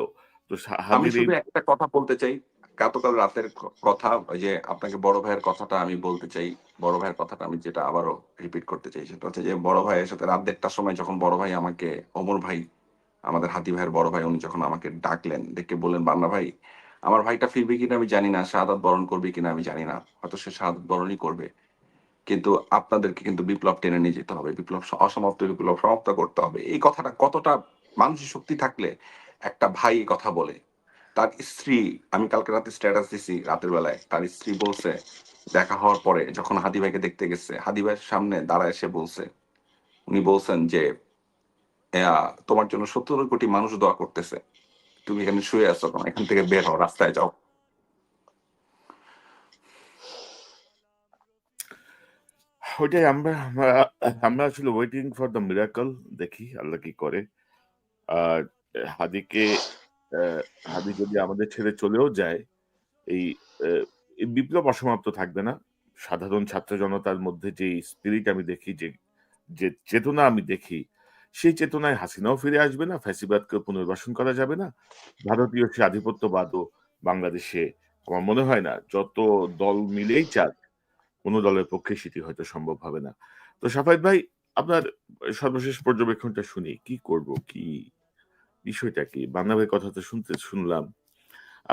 তো আমি হাদির এই শুধু একটা কথা বলতে চাই, গতকাল রাতের কথা, ওই যে আপনাকে বড় ভাইয়ের কথাটা আমি বলতে চাই। বড় ভাইয়ের কথাটা আমি যেটা আবারও রিপিট করতে চাই, সেটা হচ্ছে যে বড় ভাইয়ের সাথে রাত 1টার সময় যখন বড় ভাই আমাকে, ওমর ভাই, আমাদের হাতি ভাইয়ের বড় ভাই, উনি যখন আমাকে ডাকলেন, ডেকে বললেন, বান্না ভাই, আমার ভাইটা ফিরবে কিনা আমি জানি না, শাহাদাত বরণ করবে কিনা আমি জানি না, হয়তো সে শাহাদাত বরণই করবে, কিন্তু আপনাদেরকে কিন্তু বিপ্লব টেনে নিয়ে যেতে হবে, অসমাপ্ত বিপ্লব সমাপ্ত করতে হবে। এই কথাটা কতটা মানসিক শক্তি থাকলে একটা ভাই এই কথা বলে। তার স্ত্রী, আমি কালকে রাতে স্ট্যাটাস দিছি রাতের বেলায়, তার স্ত্রী বলছে, দেখা হওয়ার পরে যখন হাদি ভাইকে দেখতে গেছে, হাদি ভাইয়ের সামনে দাঁড়ায় এসে বলছে, উনি বলছেন যে তোমার জন্য 17 কোটি মানুষ দোয়া করতেছে, তুমি এখানে শুয়ে আছো কেন, এখান থেকে বের হও, রাস্তায় যাও। ওইটাই আমরা আসলে ওয়েটিং ফর দ্য মিরাকল, দেখি আল্লাহ কি করে। আর হাদিকে হাদি যদি আমাদের ছেড়ে চলেও যায়, এই এই বিপ্লব অসমাপ্ত থাকবে না। সাধারণ ছাত্র জনতার মধ্যে যে স্পিরিট আমি দেখি, যে চেতনা আমি দেখি, সেই চেতনায় হাসিনাও ফিরে আসবে না, ফ্যাসিবাদকে পুনর্বাসন করা যাবে না। ভারতীয় সে আধিপত্যবাদও বাংলাদেশে আমার মনে হয় না, যত দল মিলেই চাক, কোনো দলের পক্ষে সেটি হয়তো সম্ভব হবে না। তো সাফায়েত ভাই, আপনার সর্বশেষ পর্যবেক্ষণটা শুনি, কি করব, কি বিষয়টা কি? বান্না ভাইয়ের কথা তো শুনলাম,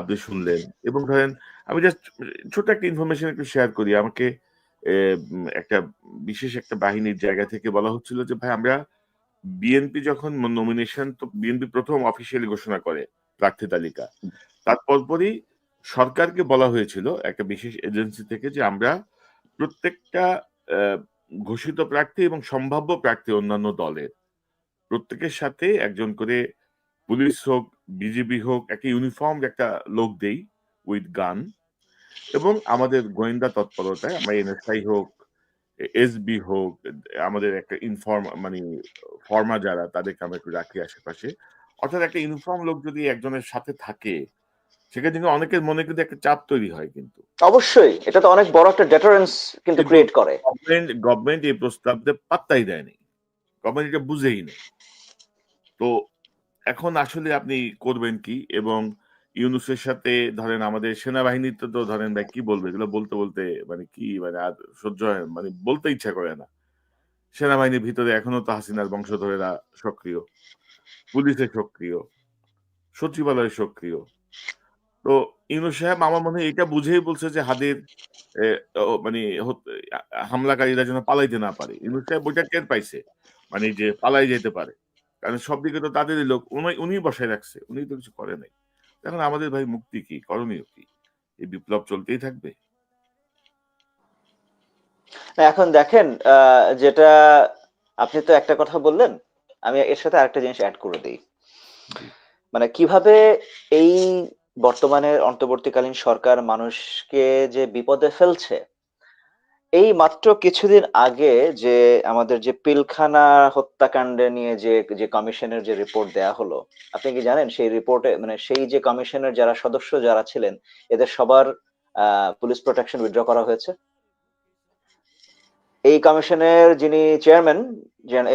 আপনি শুনলেন এবং ধরেন আমি জাস্ট ছোট একটা ইনফরমেশন একটু শেয়ার করি। আমাকে একটা বিশেষ একটা বাহিনীর জায়গা থেকে বলা হচ্ছিল যে, "ভাই আমরা বিএনপি যখন নমিনেশন তো বিএনপি ১ম অফিসিয়ালি ঘোষণা করে প্রার্থী তালিকা। তার পরপরই সরকারকে বলা হয়েছিল একটা বিশেষ এজেন্সি থেকে যে, আমরা প্রত্যেকটা আ ঘোষিত প্রার্থী এবং সম্ভাব্য প্রার্থী অন্যান্য দলের প্রত্যেকের সাথে একজন করে পুলিশ হোক, বিজিবি হোক, একটা ইউনিফর্ম একটা লোক দেই উইথ গান এবং আমাদের গোয়েন্দা তৎপরতায় আমরা এনএসআই হোক, এসবি হোক, আমাদের একটা মানে ফর্মা যারা তাদেরকে আমরা একটু রাখি আশেপাশে। অর্থাৎ একটা ইউনিফর্ম লোক যদি একজনের সাথে থাকে, সেক্ষেত্রে কিন্তু অনেকের মনে কিন্তু একটা চাপ তৈরি হয় কিন্তু। অবশ্যই এটা তো অনেক বড় একটা ডেটারেন্স কিন্তু কিন্তু ক্রিয়েট করে। গভর্নমেন্ট এই প্রস্তাবটা পাত্তাই দেয়নি। গভর্নমেন্ট এটা বুঝেই নেই। তো এখন আসলে আপনি করবেন কি? এবং ইউনূসের সাথে ধরেন আমাদের সেনাবাহিনীতে তো ধরেন ভাই কি বলবো? এগুলো বলতে মানে কি মানে আর সহ্য হয় মানে বলতে ইচ্ছা করে না। সেনাবাহিনীর ভিতরে এখনো তো হাসিনার বংশধরেরা সক্রিয়, পুলিশে সক্রিয়, সচিবালয়ে সক্রিয়। তো ইউনূস সাহেব আমার মনে হয় এটা বুঝেই বলছে যে হাদির এ মানে হামলাকারীরা যেন পালাইতে না পারে। ইউনূস সাহেব ওইটা টের পাইছে। মানে যে পালাই যেতে পারে। কারণ সবদিকে তো তাদেরই লোক। উনিই বসায় রাখছে। উনি তো কিছু করে নাই। এখন আমাদের ভাই মুক্তি কি? করণীয় কি? এই বিপ্লব চলতেই থাকবে? এখন দেখেন যেটা আপনি তো একটা কথা বললেন, আমি এর সাথে আরেকটা জিনিস এড করে দিই। জি। মানে কিভাবে এই বর্তমানের অন্তর্বর্তীকালীন সরকার মানুষকে যে বিপদে ফেলছে, এই মাত্র কিছুদিন আগে যে আমাদের যে পিলখানা হত্যাকাণ্ডে নিয়ে যে কমিশনের যে রিপোর্ট দেয়া হলো, আপনি কি জানেন সেই রিপোর্টে মানে সেই যে কমিশনের যারা সদস্য যারা ছিলেন এদের সবার পুলিশ প্রোটেকশন উইথড্র করা হয়েছে। এই কমিশনের যিনি চেয়ারম্যান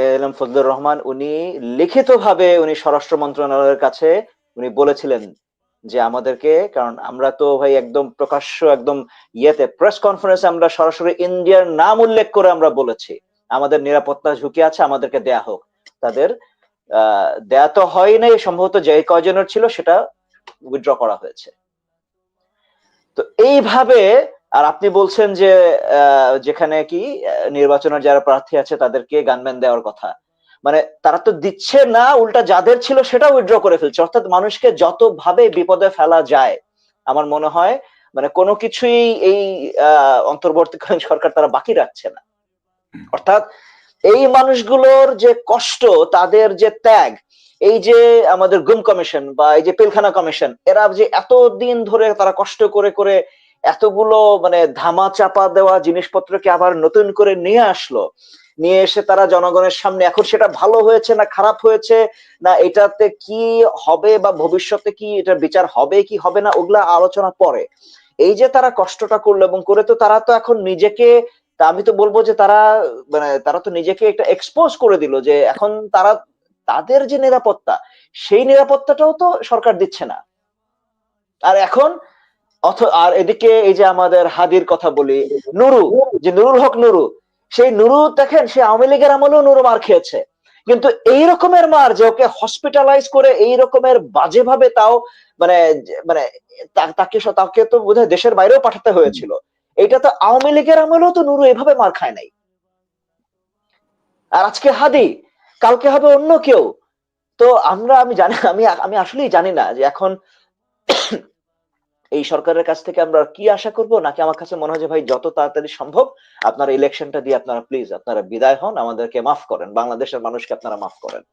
এএলএম ফজলুর রহমান উনি লিখিতভাবে উনি স্বরাষ্ট্র মন্ত্রণালয়ের কাছে উনি বলেছিলেন যে আমাদেরকে, কারণ আমরা তো ভাই একদম প্রকাশ্য একদম ইয়েতে প্রেস কনফারেন্সে আমরা সরাসরি ইন্ডিয়ার নাম উল্লেখ করে আমরা বলেছি আমাদের নিরাপত্তা ঝুঁকি আছে, আমাদেরকে দেয়া হোক। তাদের দেয়া তো হয় নাই, সম্ভবত যে কয়জনের ছিল সেটা উইথড্র করা হয়েছে। তো এইভাবে আর আপনি বলছেন যে যেখানে কি নির্বাচনের যারা প্রার্থী আছে তাদেরকে গানম্যান দেওয়ার কথা, মানে তারা তো দিচ্ছে না, উল্টা যাদের ছিল সেটা উইথড্র করে ফেলছে। অর্থাৎ মানুষকে যতভাবে বিপদে ফেলা যায় আমার মনে হয় মানে কোনো কিছুই এই অন্তর্বর্তীকালীন সরকার তারা বাকি রাখছে না। অর্থাৎ এই মানুষগুলোর যে কষ্ট, তাদের যে ত্যাগ, এই যে আমাদের গুম কমিশন বা এই যে পিলখানা কমিশন, এরা যে এতদিন ধরে তারা কষ্ট করে করে এতগুলো মানে ধামা চাপা দেওয়া জিনিসপত্রকে আবার নতুন করে নিয়ে আসলো, নিয়ে এসে তারা জনগণের সামনে এখন সেটা ভালো হয়েছে না খারাপ হয়েছে না এটাতে কি হবে বা ভবিষ্যতে কি এটা বিচার হবে কি হবে না ওগুলা আলোচনা পরে। এই যে তারা কষ্টটা করলো এবং করে তো তারা তো এখন নিজেকে, তা আমি তো বলবো যে তারা মানে তারা তো নিজেকে একটা এক্সপোজ করে দিল যে এখন তারা তাদের যে নিরাপত্তা সেই নিরাপত্তাটাও তো সরকার দিচ্ছে না। আর এখন আর এদিকে এই যে আমাদের হাদির কথা বলি, নুরু, যে নুরুল হক নুরু, সেই নুরু দেখেন সে আওয়ামী লীগের আমলেও নুরু মার খেয়েছে, কিন্তু এই রকমের মার যে ওকে হসপিটালাইজ করে এই রকমের বাজে ভাবে তাও মানে মানে তাকে তাকে তো বোধহয় দেশের বাইরেও পাঠাতে হয়েছিল। এটা তো আওয়ামী লীগের আমলেও তো নুরু এভাবে মার খায় নাই। আর আজকে হাদি, কালকে হবে অন্য কেউ। তো আমি জানি, আমি আমি আসলেই জানি না যে এখন এই সরকারের কাছ থেকে আমরা কি আশা করব, নাকি আমার কাছে মনে হয় যে ভাই যত তাড়াতাড়ি সম্ভব আপনারা ইলেকশনটা দিয়ে আপনারা প্লিজ আপনারা বিদায় হন, আমাদেরকে মাফ করেন, বাংলাদেশের মানুষকে আপনারা মাফ করেন।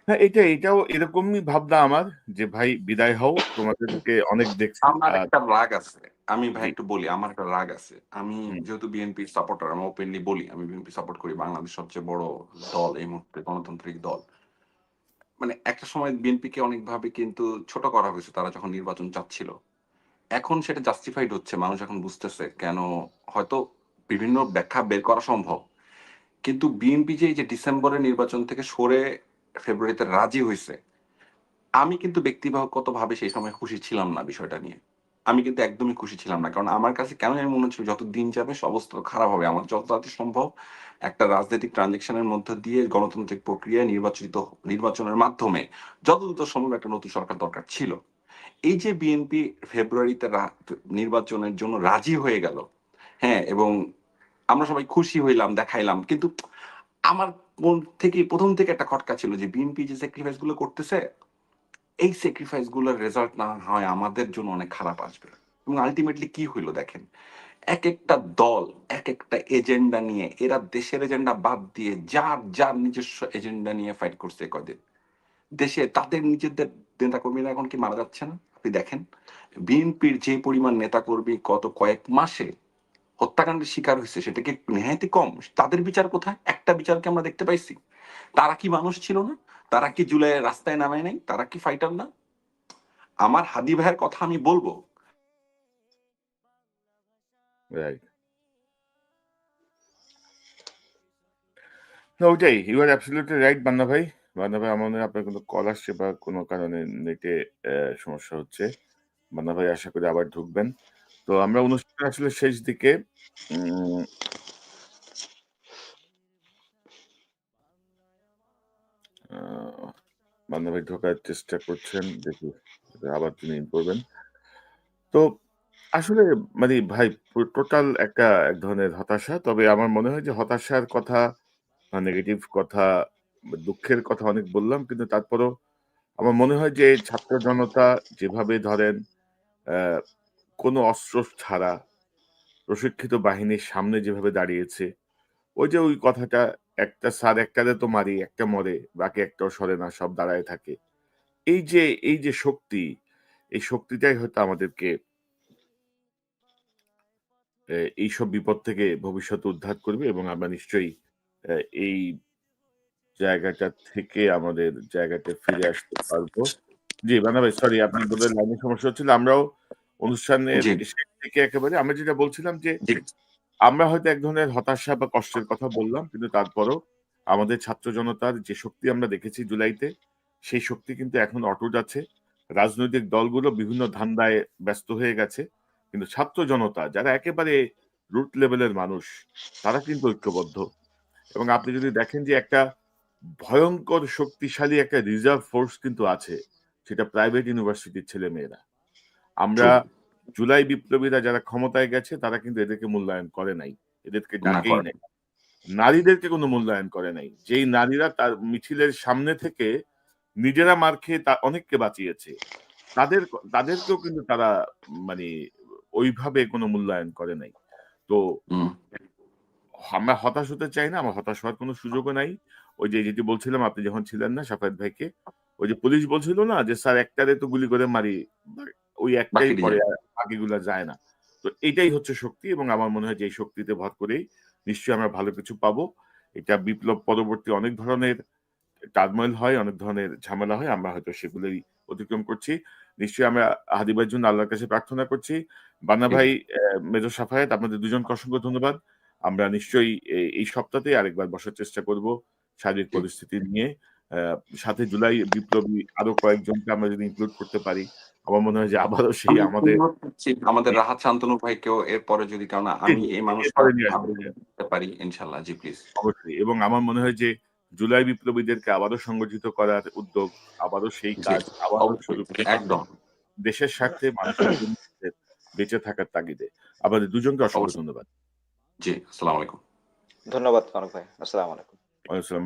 হ্যাঁ, এটাও এরকমই ভাবনা আমার যে ভাই বিদায় হও। তোমাদেরকে অনেক দেখছি। আমার আর একটা রাগ আছে। আমি ভাই জি, একটু বলি, আমার একটা রাগ আছে। আমি হুম, যেহেতু বিএনপির সাপোর্টার, আমি ওপেনলি বলি আমি বিএনপি সাপোর্ট করি। বাংলাদেশের সবচেয়ে বড় দল এই মুহূর্তে, গণতান্ত্রিক দল। মানে একটা সময় বিএনপিকে অনেকভাবে কিন্তু ছোট করা হয়েছে তারা যখন নির্বাচন চাচ্ছিল। এখন সেটা জাস্টিফাইড হচ্ছে। মানুষ এখন বুঝতেছে কেন, হয়তো বিভিন্ন ব্যাখ্যা বের করা সম্ভব। কিন্তু বিএনপি যে এই যে ডিসেম্বরের নির্বাচন থেকে সরে ফেব্রুয়ারিতে রাজি হয়েছে, আমি কিন্তু ব্যক্তিগতভাবে সেই সময় খুশি ছিলাম না বিষয়টা নিয়ে। আমি কিন্তু একদমই খুশি ছিলাম না। কারণ আমার কাছে কেন জানি মনে হচ্ছিল যত দিন যাবে অবস্থা তো খারাপ হবে। আমার যত তাড়াতাড়ি সম্ভব একটা রাজনৈতিক ট্রানজিশন এর মধ্য দিয়ে গণতান্ত্রিক প্রক্রিয়ায় নির্বাচনের মাধ্যমে যত দ্রুত সম্ভব একটা নতুন সরকার দরকার ছিল। এই যে বিএনপি ফেব্রুয়ারিতে নির্বাচনের জন্য রাজি হয়ে গেল, হ্যাঁ, এবং আমরা সবাই খুশি হইলাম, দেখাইলাম। কিন্তু আমার মন থেকে ১ম থেকে একটা খটকা ছিল যে বিএনপি যে স্যাক্রিফাইস গুলো করতেছে, এই স্যাক্রিফাইস গুলোর রেজাল্ট না হয় আমাদের জন্য অনেক খারাপ আসবে। এবং আল্টিমেটলি কি হইলো দেখেন। একেকটা দল একেকটা এজেন্ডা নিয়ে এরা দেশের এজেন্ডা বাদ দিয়ে যার নিজস্ব এজেন্ডা নিয়ে ফাইট করছে এ কয়দিন। দেশে তাদের নিজেদের নেতাকর্মীরা এখন কি মারা যাচ্ছে না? আপনি দেখেন। বিএনপির যে পরিমাণ নেতাকর্মী গত কয়েক মাসে হত্যাকাণ্ডের শিকার হয়েছে সেটা কি নেহায়তই কম? তাদের বিচার কোথায়? একটা বিচার কি আমরা দেখতে পাইছি? তারা কি মানুষ ছিল না? তারা কি জুলাইয়ের রাস্তায় নামায় নাই? তারা কি ফাইটার না? আমার হাদী ভাইয়ের কথা আমি বলবো। রাইট। না ওইটাই। ইউ আর অ্যাবসোলিউটলি রাইট বান্না ভাই। বান্না ভাই আমার মনে হয় আপনার কোনো কল আসছে বা কোনো কারণে নেটে সমস্যা হচ্ছে। বান্না ভাই আশা করি আবার ঢুকবেন। তো আমরা অনুষ্ঠানের আসলে শেষ দিকে উম আ বান্না ভাই ঢোকার চেষ্টা করছেন। দেখি আবার তিনি ইন করবেন। তো আসলে মানে ভাই টোটাল এক ধরনের হতাশা। তবে আমার মনে হয় যে হতাশার কথা বা নেগেটিভ কথা বা দুঃখের কথা অনেক বললাম। কিন্তু তারপরেও আমার মনে হয় যে ছাত্র জনতা যেভাবে ধরেন অ্যা কোনো অস্ত্র ছাড়া প্রশিক্ষিত বাহিনীর সামনে যেভাবে দাঁড়িয়েছে, ওই যে ওই কথাটা একটা স্যার একটারে তো মারি, একটা মরে, বাকি একটাও সরে না, সব দাঁড়ায় থাকে। এই যে শক্তি, এই শক্তিটাই হয়তো আমাদেরকে এইসব বিপদ থেকে ভবিষ্যতে উদ্ধার করবে এবং আমরা নিশ্চয়ই এই জায়গাটা থেকে আমাদের জায়গাটায় ফিরে আসতে পারবো। জি, বানা ভাই সরি আপনি বোধহয় লাইনের সমস্যা হচ্ছিল। আমরাও অনুষ্ঠানের জি, শেষ দিকে একেবারে আমরা যেটা বলছিলাম যে, জি। আমরা হয়তো এক ধরনের হতাশা বা কষ্টের কথা বললাম। কিন্তু তারপরও আমাদের ছাত্র জনতার যে শক্তি আমরা দেখেছি জুলাইতে, সেই শক্তি কিন্তু এখন অটুট আছে। রাজনৈতিক দলগুলো বিভিন্ন ধান্দায় ব্যস্ত হয়ে গেছে। কিন্তু ছাত্র জনতা যারা একেবারে রুট লেভেলের মানুষ, তারা কিন্তু ঐক্যবদ্ধ। এবং আপনি যদি দেখেন যে একটা ভয়ংকর শক্তিশালী একটা রিজার্ভ ফোর্স কিন্তু আছে। সেটা প্রাইভেট ইউনিভার্সিটির ছেলেমেয়েরা। ট্রু। আমরা জুলাই বিপ্লবীরা যারা ক্ষমতায় গেছে তারা কিন্তু এদেরকে মূল্যায়ন করে নাই। এদেরকে না ডাকেই করে। নাই। নারীদেরকে কোনো মূল্যায়ন করে নাই। যেই নারীরা তার মিছিলের সামনে থেকে নিজেরা মার খেয়ে অনেককে বাঁচিয়েছে। তাদেরকেও কিন্তু তারা মানে ওইভাবে কোনো মূল্যায়ন করে নাই। তো হুম। আমরা হতাশ হতে চাই না। আমার হতাশ হওয়ার কোনো সুযোগও নাই। ওই যে যেটি বলছিলাম আপনি যখন ছিলেন না সাফায়েত ভাইকে, ওই যে পুলিশ বলছিল না যে, "স্যার একটারে তো গুলি করে মারি।" বা ওই একটাই বাকিটি পড়ে যায়। আর বাকিগুলা যায় না। তো এটাই হচ্ছে শক্তি এবং আমার মনে হয় যে এই শক্তিতে ভর করেই নিশ্চয়ই আমরা ভালো কিছু পাবো। এটা বিপ্লব পরবর্তী অনেক ধরনের টার্মোইল হয়, অনেক ধরনের ঝামেলা হয়। আমরা হয়তো সেগুলোই অতিক্রম করছি। নিশ্চয়ই আমরা হাদি ভাইয়ের জন্য আল্লাহর কাছে প্রার্থনা করছি। বান্না জি, ভাই, মেজর সাফায়েত আপনাদের দুজনকে অসংখ্য ধন্যবাদ। আমরা নিশ্চয়ই এই সপ্তাহতেই আরেকবার বসার চেষ্টা করব সার্বিক জি। পরিস্থিতি নিয়ে। আ সাথে জুলাই বিপ্লবী আরো কয়েকজনকে আমরা যদি ইনক্লুড করতে পারি, আমার মনে হয় যে আবারও সেই আমি আমাদের অনুরোধ করছি আমাদের রাহাত শান্তনু ভাইকেও এরপরে যদি কারণ জি, আমি জি, এই মানুষটা এরপরে নিয়ে আসবো। আবেদন করতে পারি ইনশাআল্লাহ। জি প্লিজ। অবশ্যই এবং আমার মনে হয় যে জুলাই বিপ্লবীদেরকে আবারও সংগঠিত করার উদ্যোগ, আবারও সেই জি, কাজ আবারও অবশ্যই। শুরু করতে হবে। একদম। দেশের স্বার্থে মানুষের জন্য বেঁচে থাকার তাগিদে। আপনাদের দুজনকে অসংখ্য অবশ্যই। ধন্যবাদ। জি, আসসালামু আলাইকুম। ধন্যবাদ কনক ভাই। আসসালামু আলাইকুম। ওয়ালাইকুম আসসালাম।